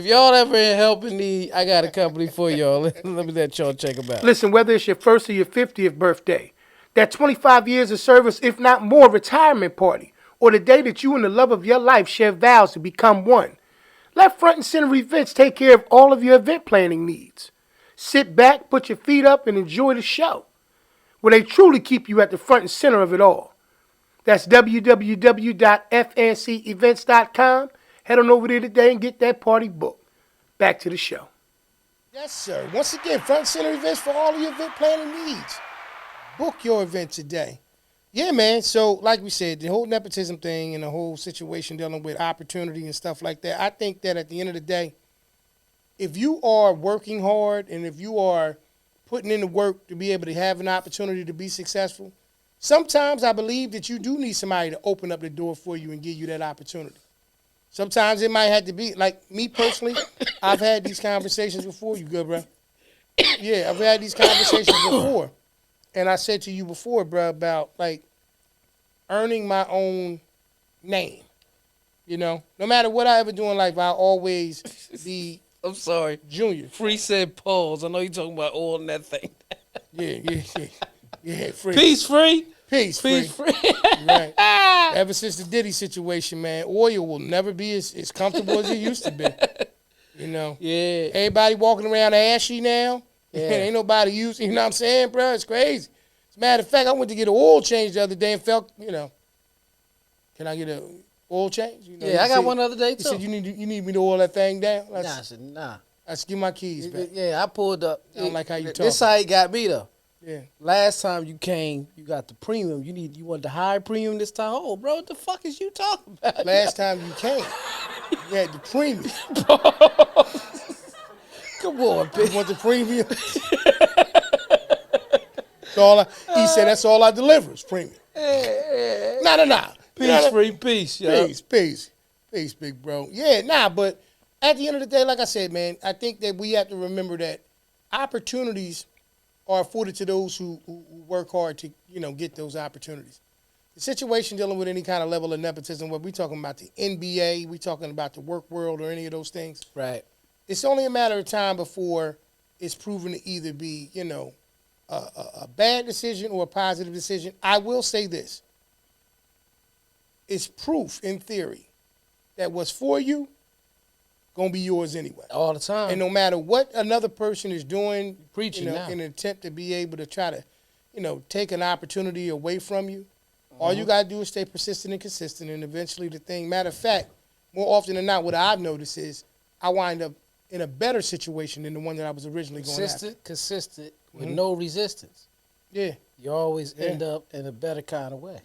y'all ever in helping need, I got a company for y'all. Let me let y'all check them out. Listen, whether it's your first or your 50th birthday, that 25 years of service, if not more, retirement party, or the day that you and the love of your life share vows to become one, let Front and Center Events take care of all of your event planning needs. Sit back, put your feet up, and enjoy the show, where they truly keep you at the front and center of it all. That's www.fncevents.com. Head on over there today and get that party booked. Back to the show. Yes, sir. Once again, Front and Center Events for all of your event planning needs. Book your event today. Yeah, man. So, like we said, the whole nepotism thing and the whole situation dealing with opportunity and stuff like that, I think that at the end of the day, if you are working hard and if you are putting in the work to be able to have an opportunity to be successful, sometimes I believe that you do need somebody to open up the door for you and give you that opportunity. Sometimes it might have to be, like me personally, I've had these conversations before. You good, bro? Yeah, I've had these conversations before. And I said to you before, bro, about, like, earning my own name. You know? No matter what I ever do in life, I'll always be I'm sorry. Junior. Free said pause. I know you're talking about oiling that thing. Yeah, free. Peace free. Peace free. Right. Ever since the Diddy situation, man, oil will never be as comfortable as it used to be. You know? Yeah. Everybody walking around ashy now. Yeah. Ain't nobody using, you know what I'm saying, bro? It's crazy. As a matter of fact, I went to get an oil change the other day and felt, you know, can I get an oil change? You know, Yeah, I got one the other day, He too. said, you need me to oil that thing down? I said, nah. I said, give my keys back. Yeah, I pulled up. I don't like how you talk. This how he got me, though. Yeah. Last time you came, you got the premium. You want the high premium this time? Oh, bro, what the fuck is you talking about? Last time you came, you had the premium. Come on, bitch. You want the premium? He said that's all I deliver is premium. Nah. Peace, free, peace, yo. Peace, big bro. Yeah, but at the end of the day, like I said, man, I think that we have to remember that opportunities are afforded to those who work hard to, you know, get those opportunities. The situation dealing with any kind of level of nepotism, whether we talking about the NBA, we talking about the work world or any of those things. Right. It's only a matter of time before it's proven to either be, you know, a bad decision or a positive decision. I will say this. It's proof, in theory, that what's for you going to be yours anyway. All the time. And no matter what another person is doing, Preaching now. in an attempt to be able to try to, you know, take an opportunity away from you, all you got to do is stay persistent and consistent, and eventually the thing, matter of fact, more often than not, what I've noticed is I wind up in a better situation than the one that I was originally going after. Consistent, with no resistance. Yeah. You always end up in a better kind of way.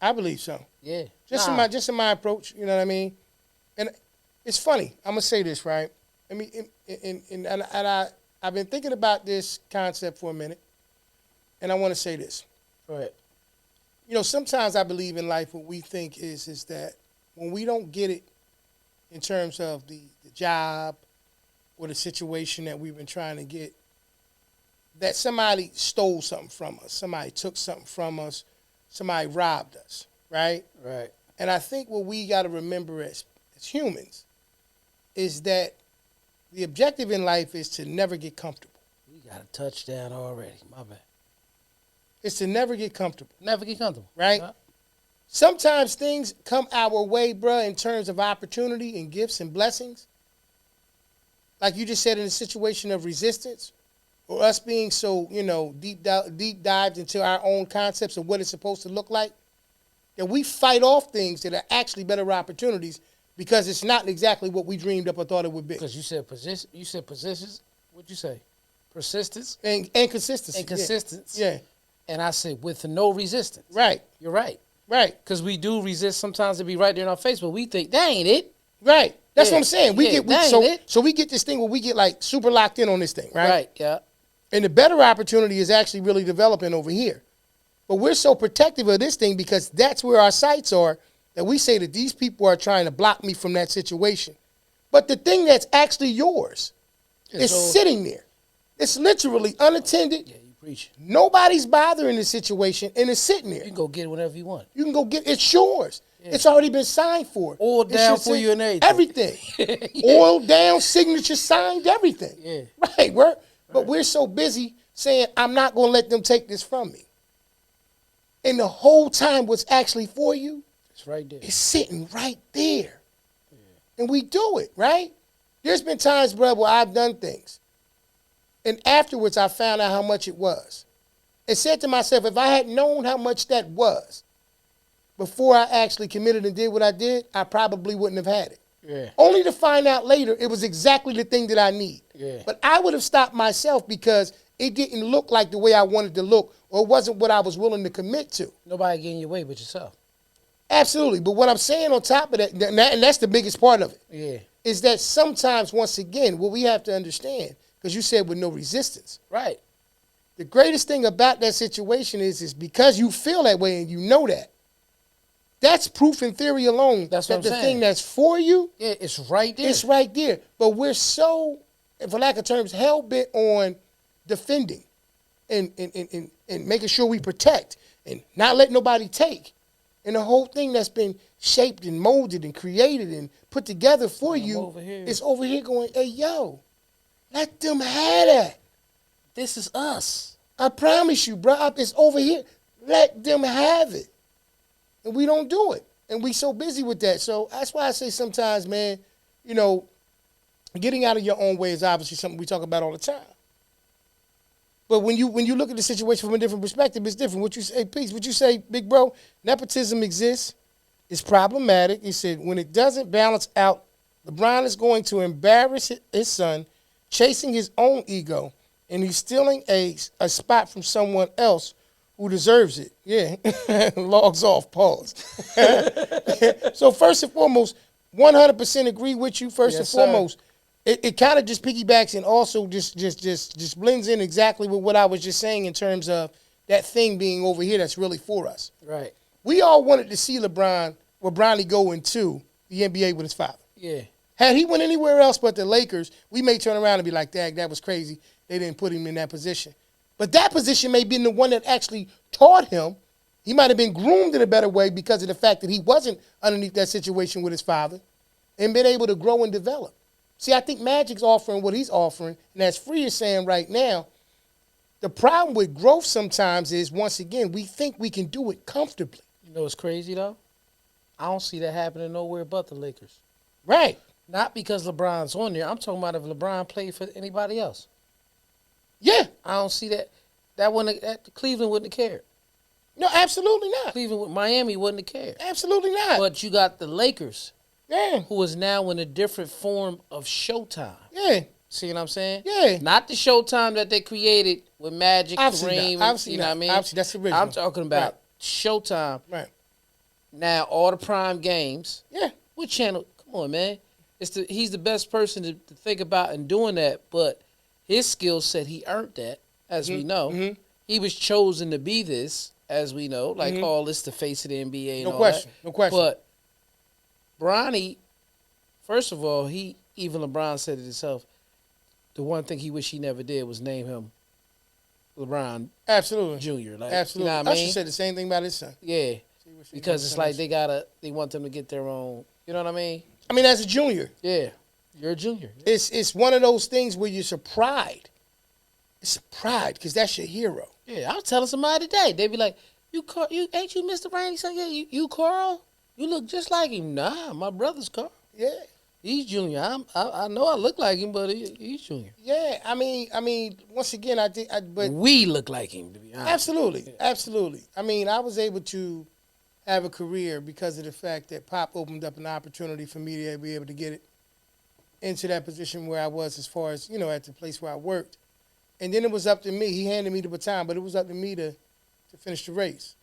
I believe so. Yeah. Just in my approach, you know what I mean? And it's funny. I'm gonna say this, right? I mean, I've been thinking about this concept for a minute, and I want to say this. Go ahead. You know, sometimes I believe in life what we think is that when we don't get it in terms of the job or the situation that we've been trying to get, that somebody stole something from us, somebody took something from us, somebody robbed us, right? Right. And I think what we got to remember as humans is that the objective in life is to never get comfortable. We got a touchdown already. My bad. It's to never get comfortable. Never get comfortable. Right? Sometimes things come our way, bruh, in terms of opportunity and gifts and blessings. Like you just said, in a situation of resistance, or us being so, you know, deep dived into our own concepts of what it's supposed to look like, that we fight off things that are actually better opportunities because it's not exactly what we dreamed up or thought it would be. Because you said position. You said positions. What'd you say? Persistence And consistency. and consistency. Yeah. And I said with no resistance. Right. You're right. Right. Because we do resist sometimes to be right there in our face, but we think that ain't it. Right. That's Yeah. what I'm saying. We Yeah, get that ain't it. so we get this thing where we get like super locked in on this thing, right? Right. Yeah. And the better opportunity is actually really developing over here. But we're so protective of this thing because that's where our sights are, that we say that these people are trying to block me from that situation. But the thing that's actually yours is sitting there. It's literally unattended. Yeah, you preach. Nobody's bothering the situation, and it's sitting there. You can go get it whenever you want. You can go get it's yours. Yeah. It's already been signed for. Oil It down should for say you and everything. Everything. Yeah. Oil down, signature signed, everything. Yeah. Right. But we're so busy saying, I'm not going to let them take this from me. And the whole time what's actually for you It's right there. is sitting right there. Yeah. And we do it, right? There's been times, brother, where I've done things. And afterwards, I found out how much it was. And said to myself, if I had known how much that was before I actually committed and did what I did, I probably wouldn't have had it. Yeah. Only to find out later it was exactly the thing that I need. Yeah. But I would have stopped myself because it didn't look like the way I wanted to look, or it wasn't what I was willing to commit to. Nobody getting your way but yourself. Absolutely. But what I'm saying on top of that, and that's the biggest part of it, Yeah. is that sometimes, once again, what we have to understand, because you said with no resistance, Right. the greatest thing about that situation is because you feel that way and you know that, that's proof in theory alone. That's that what I'm the saying. thing that's for you, Yeah, it's right there. it's right there. But we're so, for lack of terms, hell-bent on defending and making sure we protect and not let nobody take. And the whole thing that's been shaped and molded and created and put together for you over here. is over here going, hey, yo, let them have that. This is us. I promise you, bro, it's over here. Let them have it. And we don't do it. And we so busy with that. So that's why I say sometimes, man, you know, getting out of your own way is obviously something we talk about all the time. But when you look at the situation from a different perspective, it's different. What you say, Peace, what you say, big bro, nepotism exists. It's problematic. He said when it doesn't balance out, LeBron is going to embarrass his son, chasing his own ego, and he's stealing a spot from someone else who deserves it. Yeah, logs off, pause. So first and foremost, 100% agree with you. First and foremost, it kind of just piggybacks and also just blends in exactly with what I was just saying in terms of that thing being over here that's really for us. Right. We all wanted to see LeBron, where Bronny go into the NBA with his father. Yeah. Had he went anywhere else but the Lakers, we may turn around and be like, dang, that was crazy. They didn't put him in that position. But that position may be the one that actually taught him. He might have been groomed in a better way because of the fact that he wasn't underneath that situation with his father and been able to grow and develop. See, I think Magic's offering what he's offering, and as Free is saying right now, the problem with growth sometimes is, once again, we think we can do it comfortably. You know what's crazy, though? I don't see that happening nowhere but the Lakers. Right. Not because LeBron's on there. I'm talking about if LeBron played for anybody else. Yeah. I don't see that. Cleveland wouldn't have cared. No, absolutely not. Miami wouldn't have cared. Absolutely not. But you got the Lakers, yeah. who is now in a different form of Showtime. Yeah. See what I'm saying? Yeah. Not the Showtime that they created with Magic, I've seen Kareem. that. I've seen you know that. what I mean? I've seen, that's original. I'm talking about Right. Showtime. Right. Now all the prime games. Yeah. What channel? Come on, man. He's the best person to think about and doing that, but his skill set, he earned that, as we know. Mm-hmm. He was chosen to be this, as we know, like all this the face of the NBA and No all question. that. No question. But Bronny, first of all, even LeBron said it himself, the one thing he wish he never did was name him LeBron Absolutely. Jr. Like, Absolutely. You know what I mean? Usher said the same thing about his son. Yeah. Because it's like they want them to get their own, you know what I mean? I mean, as a junior, Yeah. You're a junior. it's one of those things where it's a pride. It's a pride because that's your hero. Yeah, I was telling somebody today. They be like, you ain't you Mr. Rainey? So yeah, you Carl? You look just like him. Nah, my brother's Carl. Yeah. He's junior. I know I look like him, but he's junior. Yeah. I mean, once again, but we look like him, to be honest. absolutely. Absolutely. I mean, I was able to have a career because of the fact that Pop opened up an opportunity for me to be able to get it into that position where I was as far as, at the place where I worked. And then it was up to me. He handed me the baton, but it was up to me to finish the race.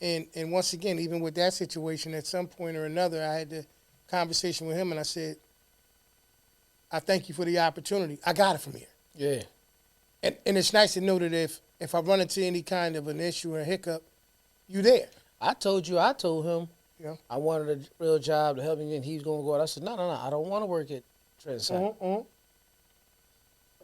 And once again, even with that situation, at some point or another, I had the conversation with him, and I said, I thank you for the opportunity. I got it from here. Yeah. And it's nice to know that if I run into any kind of an issue or a hiccup, you there. I told him, I wanted a real job to help me, and he was going to go out. I said, no, I don't want to work at Trend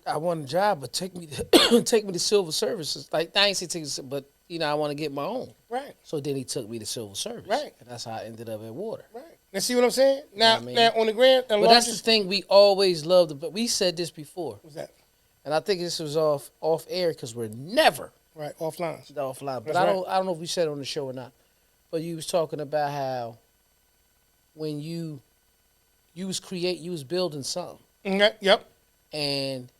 I want a job, but take me to Silver Services. Like, I ain't say take, but I want to get my own. Right. So then he took me to Silver Service. Right. And that's how I ended up at Water. Right. Now, see what I'm saying? Now, now on the grand, but that's the thing we always loved. But we said this before. What's that? And I think this was off air because we're never offline. Offline. But That's I don't know if we said it on the show or not. But you was talking about how when you was building something. Okay. Yep. And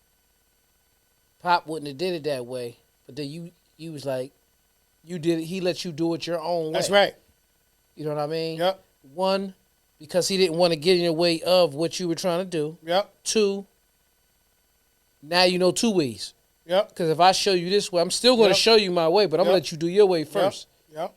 Pop wouldn't have did it that way, but then you was like, you did it. He let you do it your own way. That's right. You know what I mean? Yep. One, because he didn't want to get in the way of what you were trying to do. Yep. Two, now you know two ways. Yep. Because if I show you this way, I'm still going to show you my way, but I'm going to let you do your way first. Yep.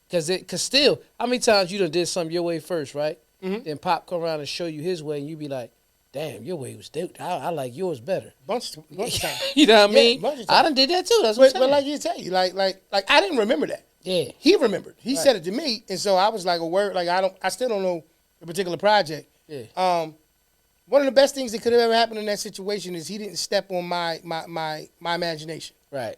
Because still, how many times you done did something your way first, right? Mm-hmm. Then Pop come around and show you his way, and you be like, damn, your way was dope. I like yours better. Bunch of times. You know what I mean? Bunch of times. I done did that too. That's what I'm saying. But like you tell you, like I didn't remember that. Yeah. He remembered. He said it to me, and so I was like, a word. Like I still don't know the particular project. Yeah. One of the best things that could have ever happened in that situation is he didn't step on my imagination. Right.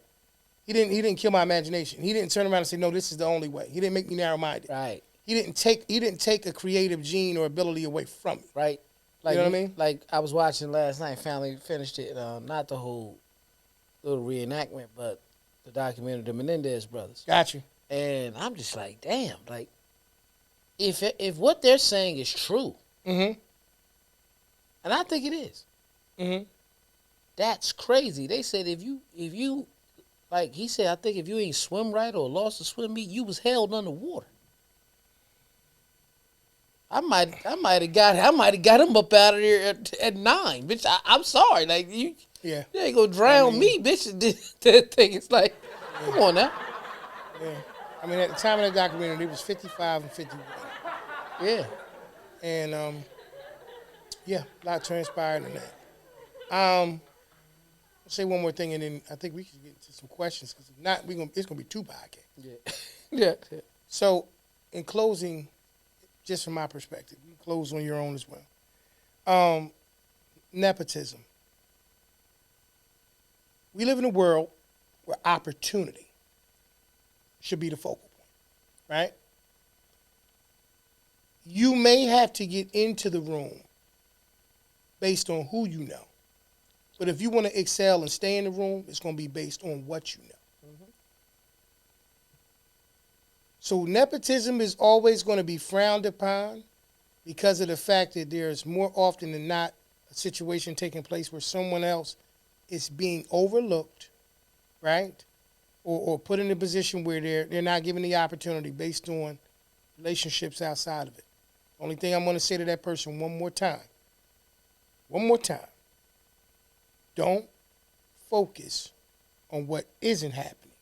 He didn't kill my imagination. He didn't turn around and say, no, this is the only way. He didn't make me narrow-minded. Right. He didn't take a creative gene or ability away from me. Right. Like, you know what I mean? Like I was watching last night, finally finished it. Not the whole little reenactment, but the documentary, the Menendez brothers. Got you. And I'm just like, damn, like if what they're saying is true, mm-hmm. and I think it is, mm-hmm. that's crazy. They said if you like he said, I think if you ain't swim right or lost a swim meet, you was held underwater. I might have got him up out of there at 9, bitch. I'm sorry, like you ain't gonna drown me, bitch. That thing is like, come on now. Yeah, I mean at the time of the documentary, it was 55 and 51. Yeah, and a lot transpired in that. I'll say one more thing, and then I think we can get into some questions because if not, it's gonna be 2 podcasts. Yeah. So, in closing. Just from my perspective, you close on your own as well. Nepotism. We live in a world where opportunity should be the focal point, right? You may have to get into the room based on who you know. But if you want to excel and stay in the room, it's going to be based on what you know. So nepotism is always going to be frowned upon because of the fact that there's more often than not a situation taking place where someone else is being overlooked, right? Or put in a position where they're not given the opportunity based on relationships outside of it. Only thing I'm going to say to that person one more time. Don't focus on what isn't happening.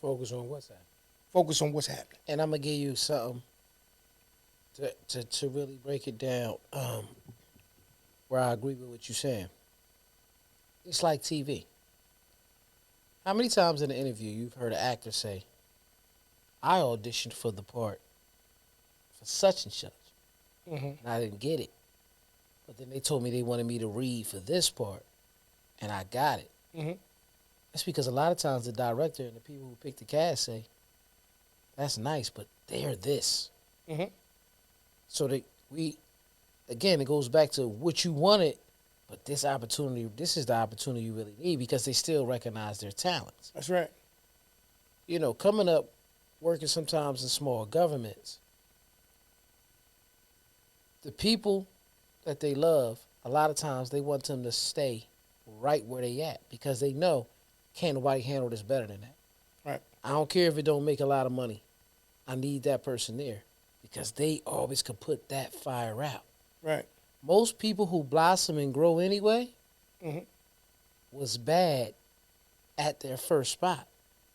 Focus on what's happening. Focus on what's happening. And I'm going to give you something to really break it down where I agree with what you're saying. It's like TV. How many times in an interview you've heard an actor say, I auditioned for the part for such and such, and I didn't get it. But then they told me they wanted me to read for this part, and I got it. Mm-hmm. That's because a lot of times the director and the people who pick the cast say, that's nice, but they're this. Mm-hmm. So it goes back to what you wanted, but this is the opportunity you really need because they still recognize their talents. That's right. Coming up, working sometimes in small governments, the people that they love, a lot of times they want them to stay right where they at because they know can't nobody handle this better than that. Right. I don't care if it don't make a lot of money. I need that person there because they always could put that fire out. Right. Most people who blossom and grow anyway Mhm. was bad at their first spot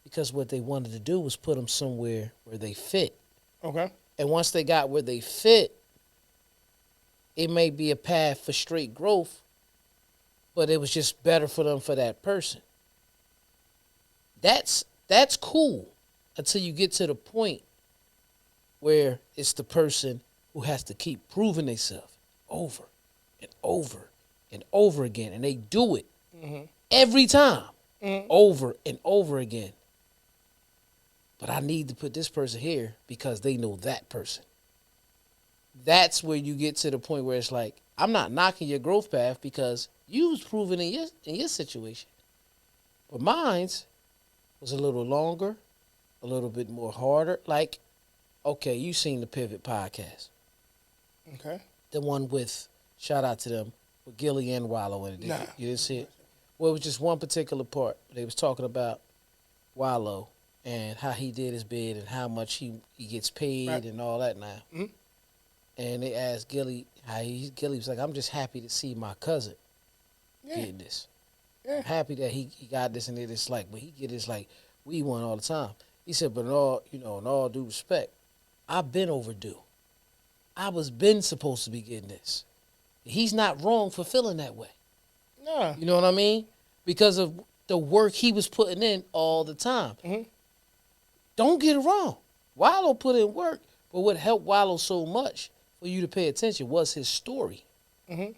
because what they wanted to do was put them somewhere where they fit. Okay. And once they got where they fit, it may be a path for straight growth, but it was just better for them for that person. That's cool until you get to the point where it's the person who has to keep proving themselves over and over and over again. And they do it every time, over and over again. But I need to put this person here because they know that person. That's where you get to the point where it's like, I'm not knocking your growth path because you was proven in your situation. But mine's was a little longer, a little bit more harder. Like, okay, you seen the Pivot podcast. Okay. The one with, shout out to them, with Gilly and Wallow in it. Nah. You didn't see it? Well, it was just one particular part. They was talking about Wallow and how he did his bid and how much he gets paid Right. and all that now. Mhm. And they asked Gilly, Gilly was like, I'm just happy to see my cousin getting this. Yeah. I'm happy that he got this and it's like, but he get this like we want all the time. He said, but in all due respect, I've been overdue. I was been supposed to be getting this. He's not wrong for feeling that way. Nah. You know what I mean? Because of the work he was putting in all the time. Mhm. Don't get it wrong. Wallow put in work, but what helped Wallow so much for you to pay attention was his story. Mhm.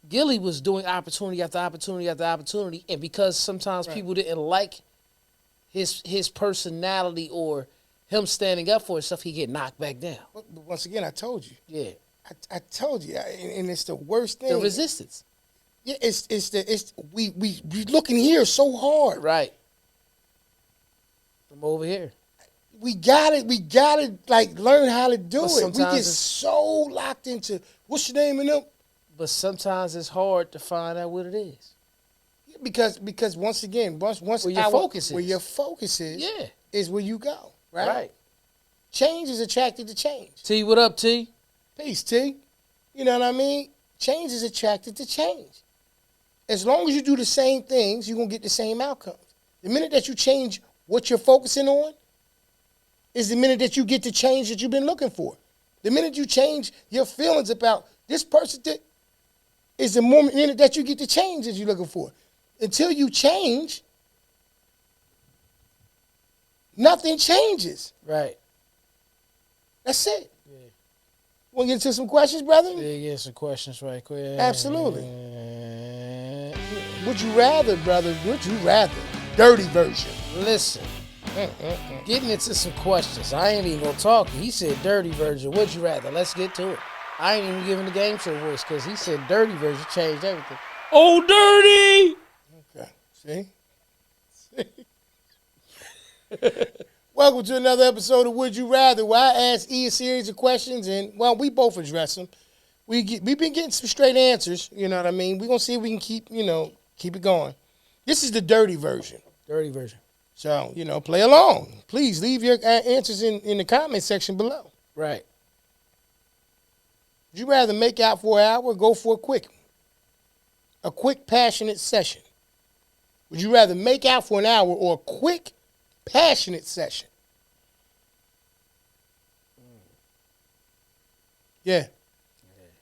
Gilly was doing opportunity after opportunity after opportunity, and because sometimes people didn't like his personality or him standing up for himself, he get knocked back down. But once again, I told you. Yeah, I told you, and it's the worst thing. the resistance. Yeah, we looking here so hard. Right. From over here. We got it. Like learn how to do But it. We sometimes get it's- so locked into what's your name in them But sometimes it's hard to find out what it is. because once again, once Where your focus where is. your focus is, Yeah. is where you go. Right. Right. Change is attracted to change. T, what up, T? Peace, T. You know what I mean? Change is attracted to change. As long as you do the same things, you're gonna get the same outcomes. The minute that you change what you're focusing on is the minute that you get the change that you've been looking for. The minute you change your feelings about this person is the minute that you get the change that you're looking for. Until you change, nothing changes. Right. That's it. Yeah. Want to get into some questions, brother? Yeah, get some questions right quick. Absolutely. Would you rather, brother? Would you rather? Dirty version. Listen, getting into some questions. I ain't even gonna talk. He said dirty version. Would you rather? Let's get to it. I ain't even giving the game show voice because he said dirty version changed everything. Oh, dirty! Okay. See? Welcome to another episode of Would You Rather, where I ask E a series of questions, and, well, we both address them. We've been getting some straight answers, you know what I mean? We're going to see if we can keep it going. This is the dirty version. Dirty version. So, play along. Please leave your answers in the comment section below. Right. Would you rather make out for an hour or go for a quick, passionate session? Would you rather make out for an hour or a quick, passionate session? Yeah.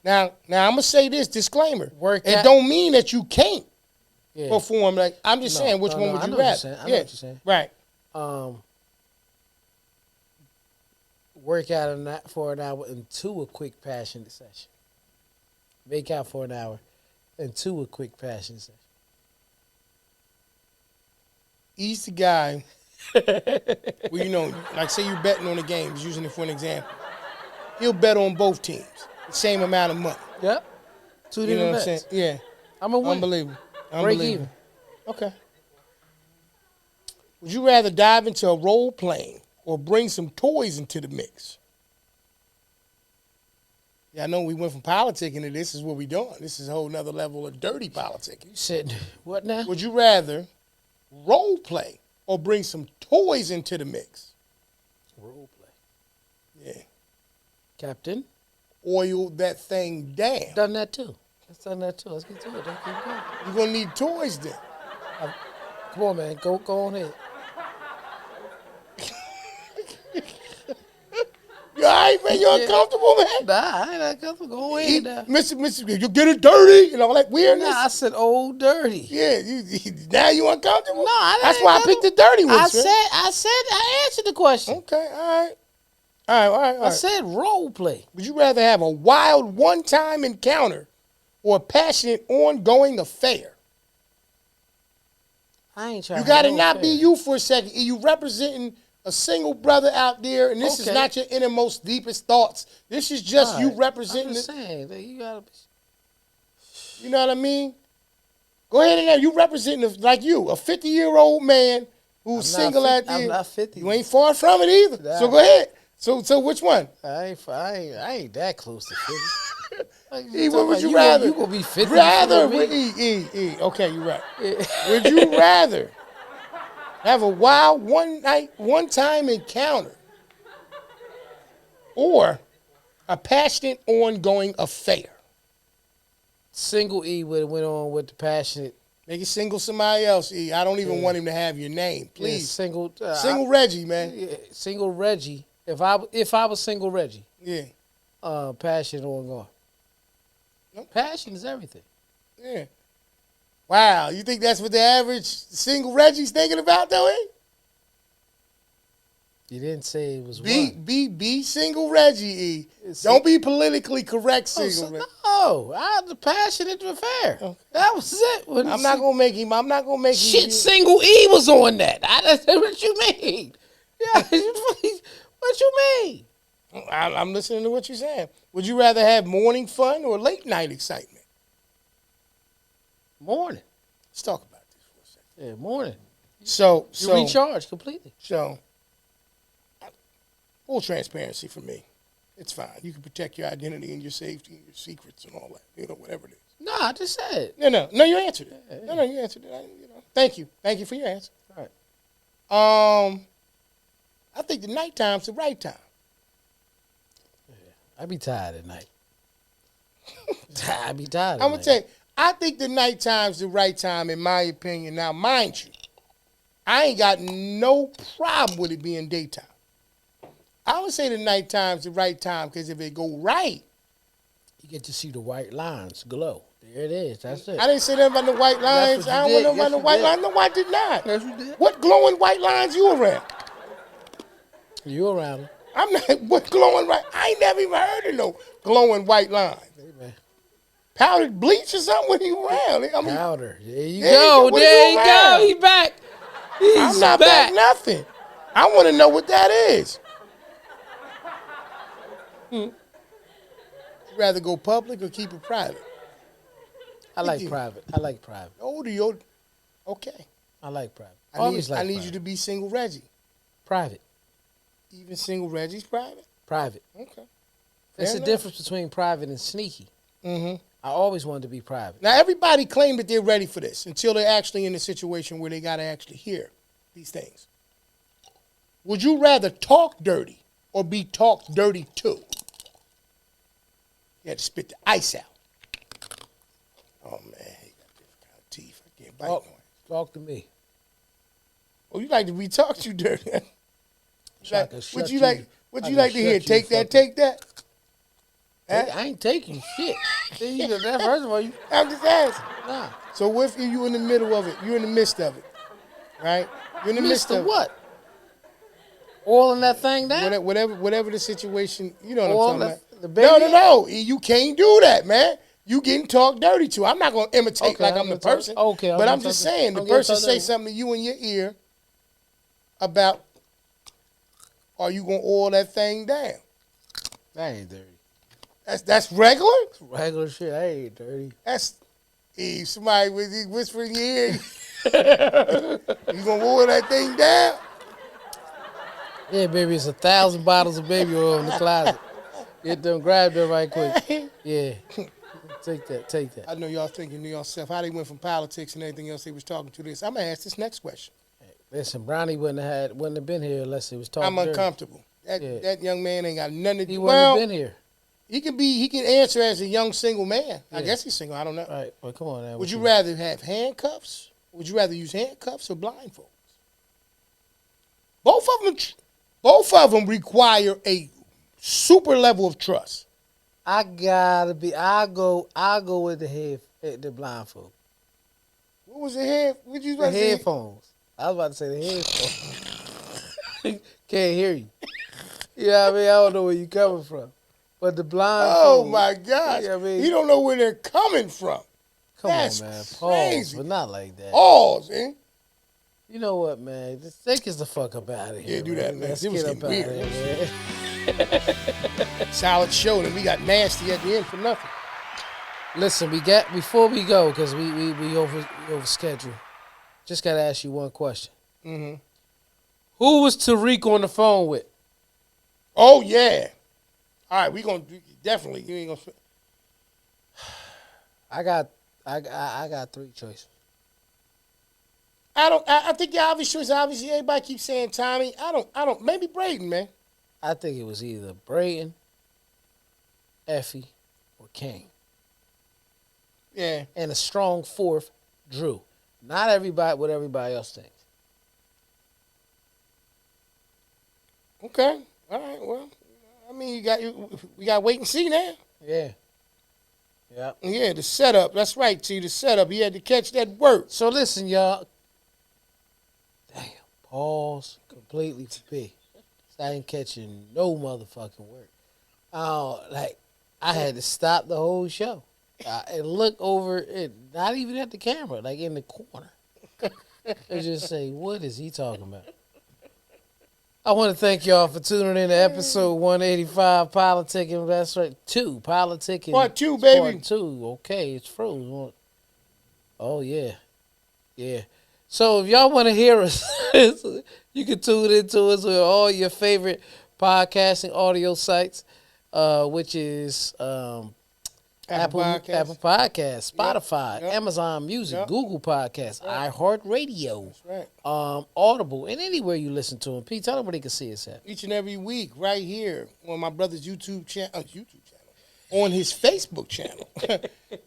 Now I'm gonna say this discllaimer. It don't mean that you can't perform. Like I'm just saying, which one would you rather? I know what you're saying. Right. Work out for an hour into a quick passionate session. Make out for an hour into a quick passionate session. He's the guy where, like say you're betting on a game, just using it for an example. He'll bet on both teams, the same amount of money. Yep. Two different bets. I'm saying? Yeah. I'm a win. Unbelievable. Break even. Okay. Would you rather dive into a role playing or bring some toys into the mix? Yeah, I know we went from politicking to this is what we doing. This is a whole nother level of dirty politicking. You said what now? Would you rather role play or bring some toys into the mix? Role play. Captain. Oil that thing down. Done that too. Let's done that too. Let's get to it. Let's keep going. You're gonna need toys then. Come on, man. Go on ahead. You all right, man? You uncomfortable, man? Nah, I ain't uncomfortable. Go ahead now. Mr. You get it dirty and all that weirdness. Nah, I said old dirty. Yeah, now you uncomfortable? No, I That's ain't why I picked the dirty ones. I answered the question. Okay, all right. I said role play. Would you rather have a wild one-time encounter or a passionate ongoing affair? I ain't trying. You got to no not affair. be you for a second. You representing a single brother out there, and this is not your innermost, deepest thoughts. This is just you representing. I'm just saying that you gotta. You know what I mean? Go ahead and you representing like you, a 50-year-old man who's single out there. I'm not 50. You ain't far from it either. Nah. So go ahead. So which one? I ain't that close to 50. E, what would you rather? You gonna be 50? Rather, E. Okay, you're right. Would you rather have a wild one-time encounter, or a passionate, ongoing affair? Single E would have went on with the passionate. Make it single somebody else, E. I don't even want him to have your name, please. Yeah, single Reggie, man. Yeah, single Reggie. If I was single Reggie. Yeah. Passionate ongoing. Nope. Passion is everything. Yeah. Wow, you think that's what the average single Reggie's thinking about, though, eh? You didn't say it was one. Be single Reggie, E. Don't be politically correct single Reggie. No, I had the passionate affair. Okay. That was it. I'm not gonna make him. Shit, single E was on that. That's what you mean. Yeah, what you mean? I'm listening to what you're saying. Would you rather have morning fun or late night excitement? Morning. Let's talk about this for a second. Yeah, morning. So you recharge completely. So full transparency for me. It's fine. You can protect your identity and your safety and your secrets and all that. You know, whatever it is. No, I just said. No, you answered it. Yeah. No, you answered it. Thank you for your answer. All right. I think the nighttime's the right time. I be tired at night. I be tired. I'm gonna tell you, I think the nighttime's the right time, in my opinion. Now, mind you, I ain't got no problem with it being daytime. I would say the nighttime's the right time because if it go right, you get to see the white lines glow. There it is. That's it. I didn't say nothing about the white lines. I don't want no about the white lines. No, I did not. Yes, you did. What glowing white lines you around? You around them. I'm not. What glowing white? I ain't never even heard of no glowing white lines. Hey, man. Powdered bleach or something when you around? I mean, powder. There you go. There you go. He back. I'm not back nothing. I want to know what that is. You rather go public or keep it private? I like private. Older, you're okay. I like private. I need you to be single Reggie. Private. Even single Reggie's private? Private. Okay. There's a difference between private and sneaky. Mm-hmm. I always wanted to be private. Now, everybody claims that they're ready for this until they're actually in a situation where they got to actually hear these things. Would you rather talk dirty or be talked dirty to? You had to spit the ice out. Oh, man, he got different kind of teeth. I can't bite no. Talk to me. Oh, you like to be talked to dirty? Would you like to hear? Take that. Huh? I ain't taking shit. First of all, I'm just asking. Nah. So what if you in the middle of it? You're in the midst of it, right? You're in the midst of what? Oiling that thing down? Whatever the situation, you know what I'm talking about. The baby? No. You can't do that, man. You getting talked dirty to. I'm not going to imitate like I'm the person. But I'm just saying, the person say something to you in your ear about, are you going to oil that thing down? That ain't dirty. That's regular? It's regular shit. That ain't dirty. That's somebody whispering in your ear. You going to oil that thing down? Yeah, baby, it's 1,000 bottles of baby oil in the closet. Get them, grab them right quick. Yeah. Take that. I know y'all thinking to yourself how they went from politics and everything else they was talking to this. I'm going to ask this next question. Listen, Brownie wouldn't have been here unless he was talking. I'm uncomfortable. That young man ain't got nothing to do. He wouldn't have been here. He can answer as a young single man. Yeah. I guess he's single. I don't know. All right, well, come on now. Would you rather have handcuffs? Would you rather use handcuffs or blindfolds? Both of them require a super level of trust. I'll go with the blindfold. What was the head? What you the headphones. I was about to say the headphones. Can't hear you. You know what I mean? I don't know where you coming from. But the blindfold. Oh my gosh. You know what I mean? You don't know where they're coming from. That's on, man. Pause, crazy. But not like that. Pause, man. You know what, man? Just take us the fuck up out of here. Yeah, do that, man. Let's get up out of here, man. Solid show, and we got nasty at the end for nothing. Listen, before we go, because we over schedule. Just gotta ask you one question. Mm-hmm. Who was Tariq on the phone with? Oh yeah. All right, we gonna definitely. You ain't gonna. I got three choices. I think the obvious choice. Obviously, everybody keeps saying Tommy. I don't. Maybe Braden, man. I think it was either Braden, Effie, or Kane. Yeah. And a strong fourth, Drew. Not everybody what everybody else thinks. Okay. All right. Well, I mean, we got to wait and see now. Yeah. Yeah. Yeah, the setup. That's right, T. The setup. He had to catch that work. So listen, y'all. Damn. Pause completely for P. I ain't catching no motherfucking work. I had to stop the whole show and look over it, not even at the camera, like in the corner. And just say, what is he talking about? I want to thank y'all for tuning in to episode 185, Politicking. That's right, 2, Politicking. Part 2, baby. Part 2, okay, it's frozen. Oh, yeah. Yeah. So if y'all want to hear us, you can tune into us with all your favorite podcasting audio sites, which is Apple Podcasts, Spotify, Amazon Music, Google Podcasts, iHeartRadio, Audible, and anywhere you listen to them. Pete, tell them where they can see us at. Each and every week, right here on my brother's YouTube channel, on his Facebook channel.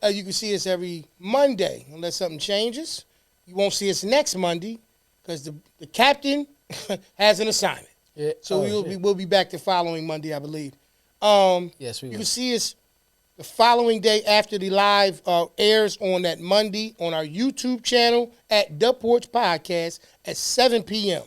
You can see us every Monday, unless something changes. You won't see us next Monday because the captain has an assignment. Yeah. So we'll be back the following Monday, I believe. Yes, we will. You can see us the following day after the live airs on that Monday on our YouTube channel at The Porch Podcast at 7 p.m.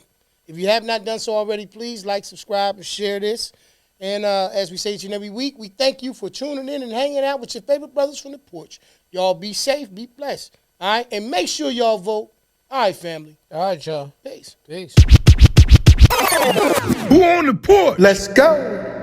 If you have not done so already, please like, subscribe, and share this. And as we say each and every week, we thank you for tuning in and hanging out with your favorite brothers from the porch. Y'all be safe, be blessed. All right? And make sure y'all vote. All right, family. All right, y'all. Peace. Peace. Who on the porch? Let's go.